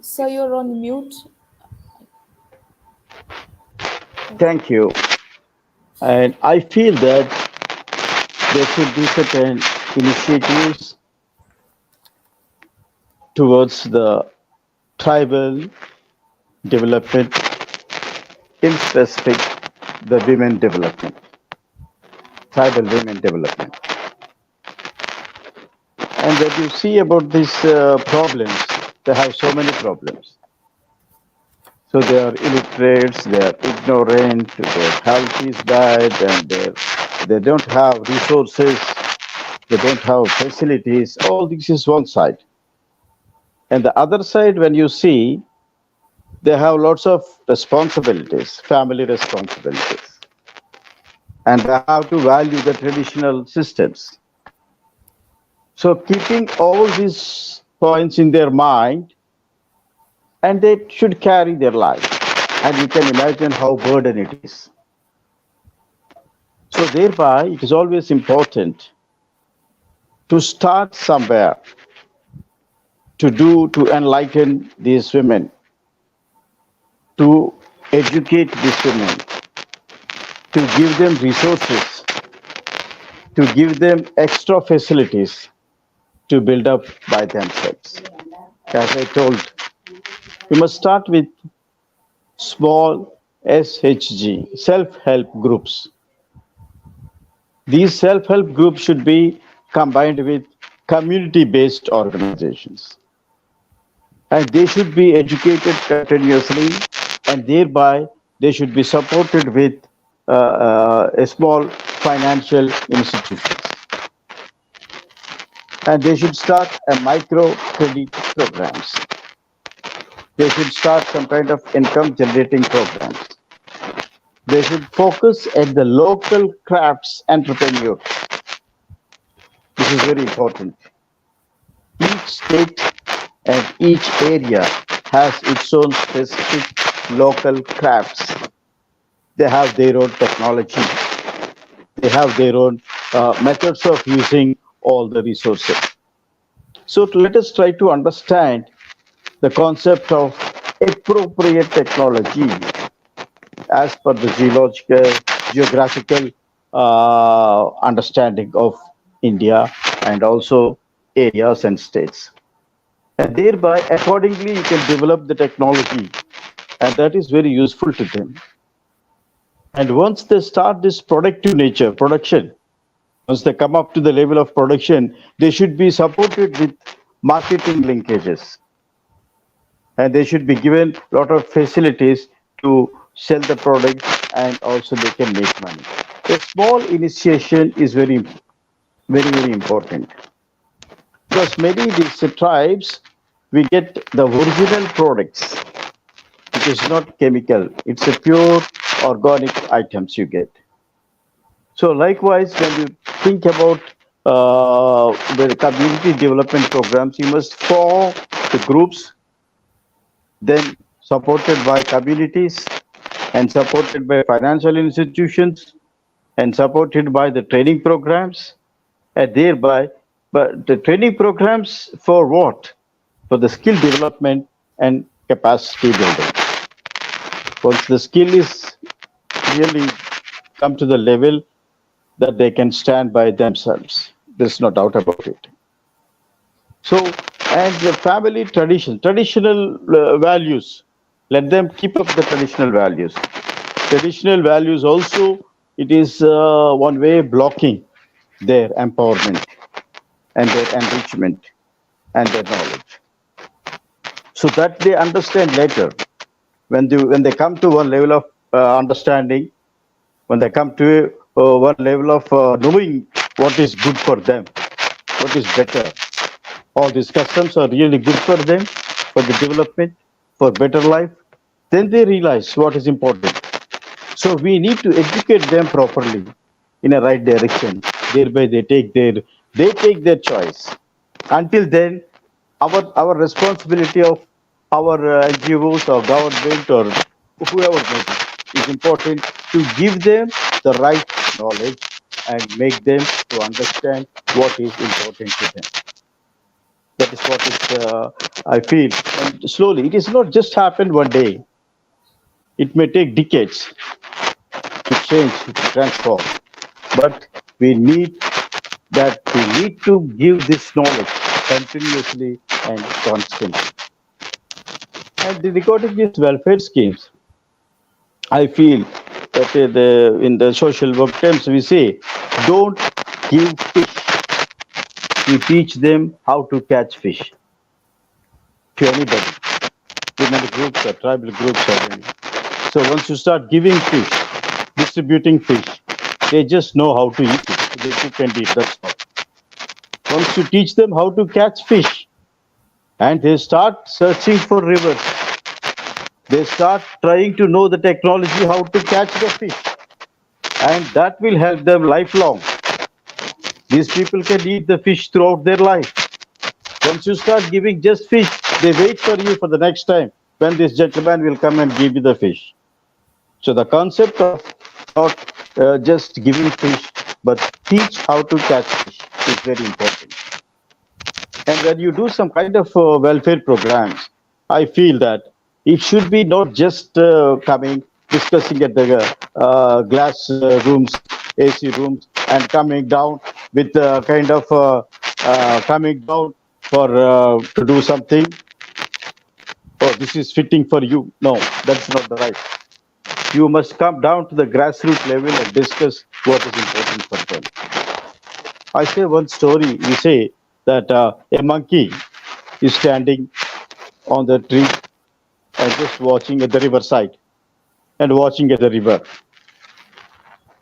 Sir, you're on mute. Thank you. And I feel that there should be certain initiatives towards the tribal development, in specific, the women development, tribal women development. And when you see about these problems, they have so many problems. So they are illiterates, they are ignorant, their health is bad, and they don't have resources, they don't have facilities. All this is one side. And the other side, when you see, they have lots of responsibilities, family responsibilities. and they have to value the traditional systems. So keeping all these points in their mind, and they should carry their life. And you can imagine how burden it is. So thereby, it is always important to start somewhere, to enlighten these women, to educate these women, to give them resources, to give them extra facilities to build up by themselves. As I told, we must start with small SHG, self-help groups. These self-help groups should be combined with community-based organizations. And they should be educated continuously, and thereby they should be supported with a small financial institutions. And they should start a micro credit programs. They should start some kind of income generating programs. They should focus at the local crafts entrepreneurs. This is very important. Each state and each area has its own specific local crafts. They have their own technology. They have their own methods of using all the resources. So let us try to understand the concept of appropriate technology as per the geographical understanding of India and also areas and states. And thereby, accordingly, you can develop the technology, and that is very useful to them. And once they start this productive nature, production, once they come up to the level of production, they should be supported with marketing linkages. And they should be given a lot of facilities to sell the product, and also they can make money. A small initiation is very, very important. Because many of these tribes, we get the original products. It is not chemical. It's a pure organic items you get. So likewise, when you think about the community development programs, you must form the groups, then supported by communities and supported by financial institutions and supported by the training programs, and thereby, but the training programs for what? For the skill development and capacity building. Once the skill is really come to the level that they can stand by themselves, there's no doubt about it. So, and the family traditional values, let them keep up the traditional values. Traditional values also, it is one way blocking their empowerment and their enrichment and their knowledge. So that they understand later, when they come to one level of understanding, when they come to one level of knowing what is good for them, what is better. All these customs are really good for them, for the development, for better life. Then they realize what is important. So we need to educate them properly in a right direction. Thereby they take their choice. Until then, our responsibility of our NGOs or government or whoever may be is important to give them the right knowledge and make them to understand what is important to them. That is what is, I feel. And slowly, it is not just happened one day. It may take decades to change, to transform. But we need to give this knowledge continuously and constantly. And regarding these welfare schemes, I feel that in the social work terms we say, don't give fish. You teach them how to catch fish to anybody, women groups or tribal groups or any. So once you start giving fish, distributing fish, they just know how to eat it. They cook and eat, that's all. Once you teach them how to catch fish, and they start searching for rivers, they start trying to know the technology how to catch the fish. and that will help them lifelong. These people can eat the fish throughout their life. Once you start giving just fish, they wait for you for the next time when this gentleman will come and give you the fish. So the concept of not just giving fish, but teach how to catch fish is very important. And when you do some kind of welfare programs, I feel that it should be not just coming, discussing at the glass rooms, AC rooms, and coming down with kind of coming down for to do something. Oh, this is fitting for you. No, that's not the right. You must come down to the grassroots level and discuss what is important for them. I say one story. We say that a monkey is standing on the tree and just watching at the riverside and watching at the river.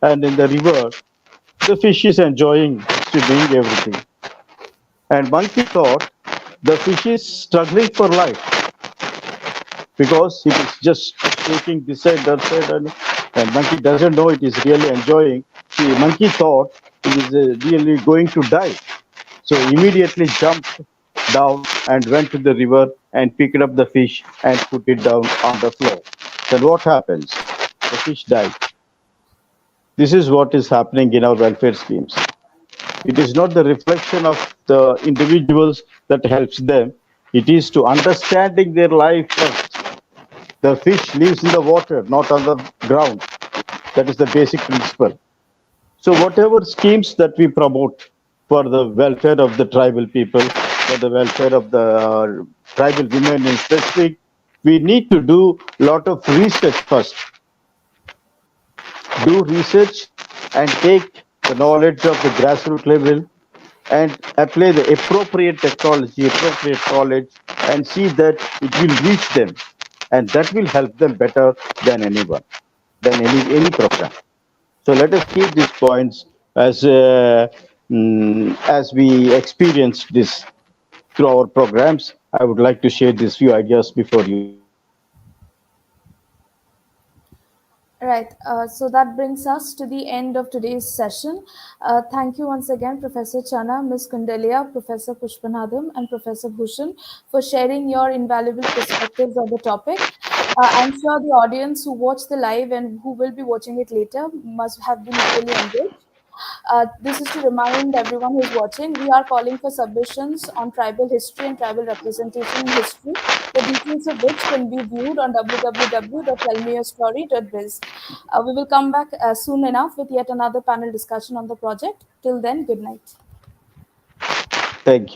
And in the river, the fish is enjoying swimming, everything. And monkey thought the fish is struggling for life because it is just taking this side, that side, and monkey doesn't know it is really enjoying. See, monkey thought it is really going to die. So immediately jumped down and went to the river and picked up the fish and put it down on the floor. Then what happens? The fish died. This is what is happening in our welfare schemes. It is not the reflection of the individuals that helps them. It is to understanding their life first. The fish lives in the water, not on the ground. That is the basic principle. So whatever schemes that we promote for the welfare of the tribal people, for the welfare of the tribal women in specific, we need to do a lot of research first. Do research and take the knowledge of the grassroots level and apply the appropriate technology, appropriate knowledge, and see that it will reach them, and that will help them better than anyone, than any program. So let us keep these points as we experience this through our programs. I would like to share these few ideas before you. Right. So that brings us to the end of today's session. Thank you once again, Professor Channa, Ms. Kundalia, Professor Pushpanadham, and Professor Bhushan for sharing your invaluable perspectives on the topic. I'm sure the audience who watched the live and who will be watching it later must have been equally engaged. This is to remind everyone who's watching, we are calling for submissions on tribal history and tribal representation in history, the details of which can be viewed on www.tellmeyourstory.biz. We will come back soon enough with yet another panel discussion on the project. Till then, good night. Thank you.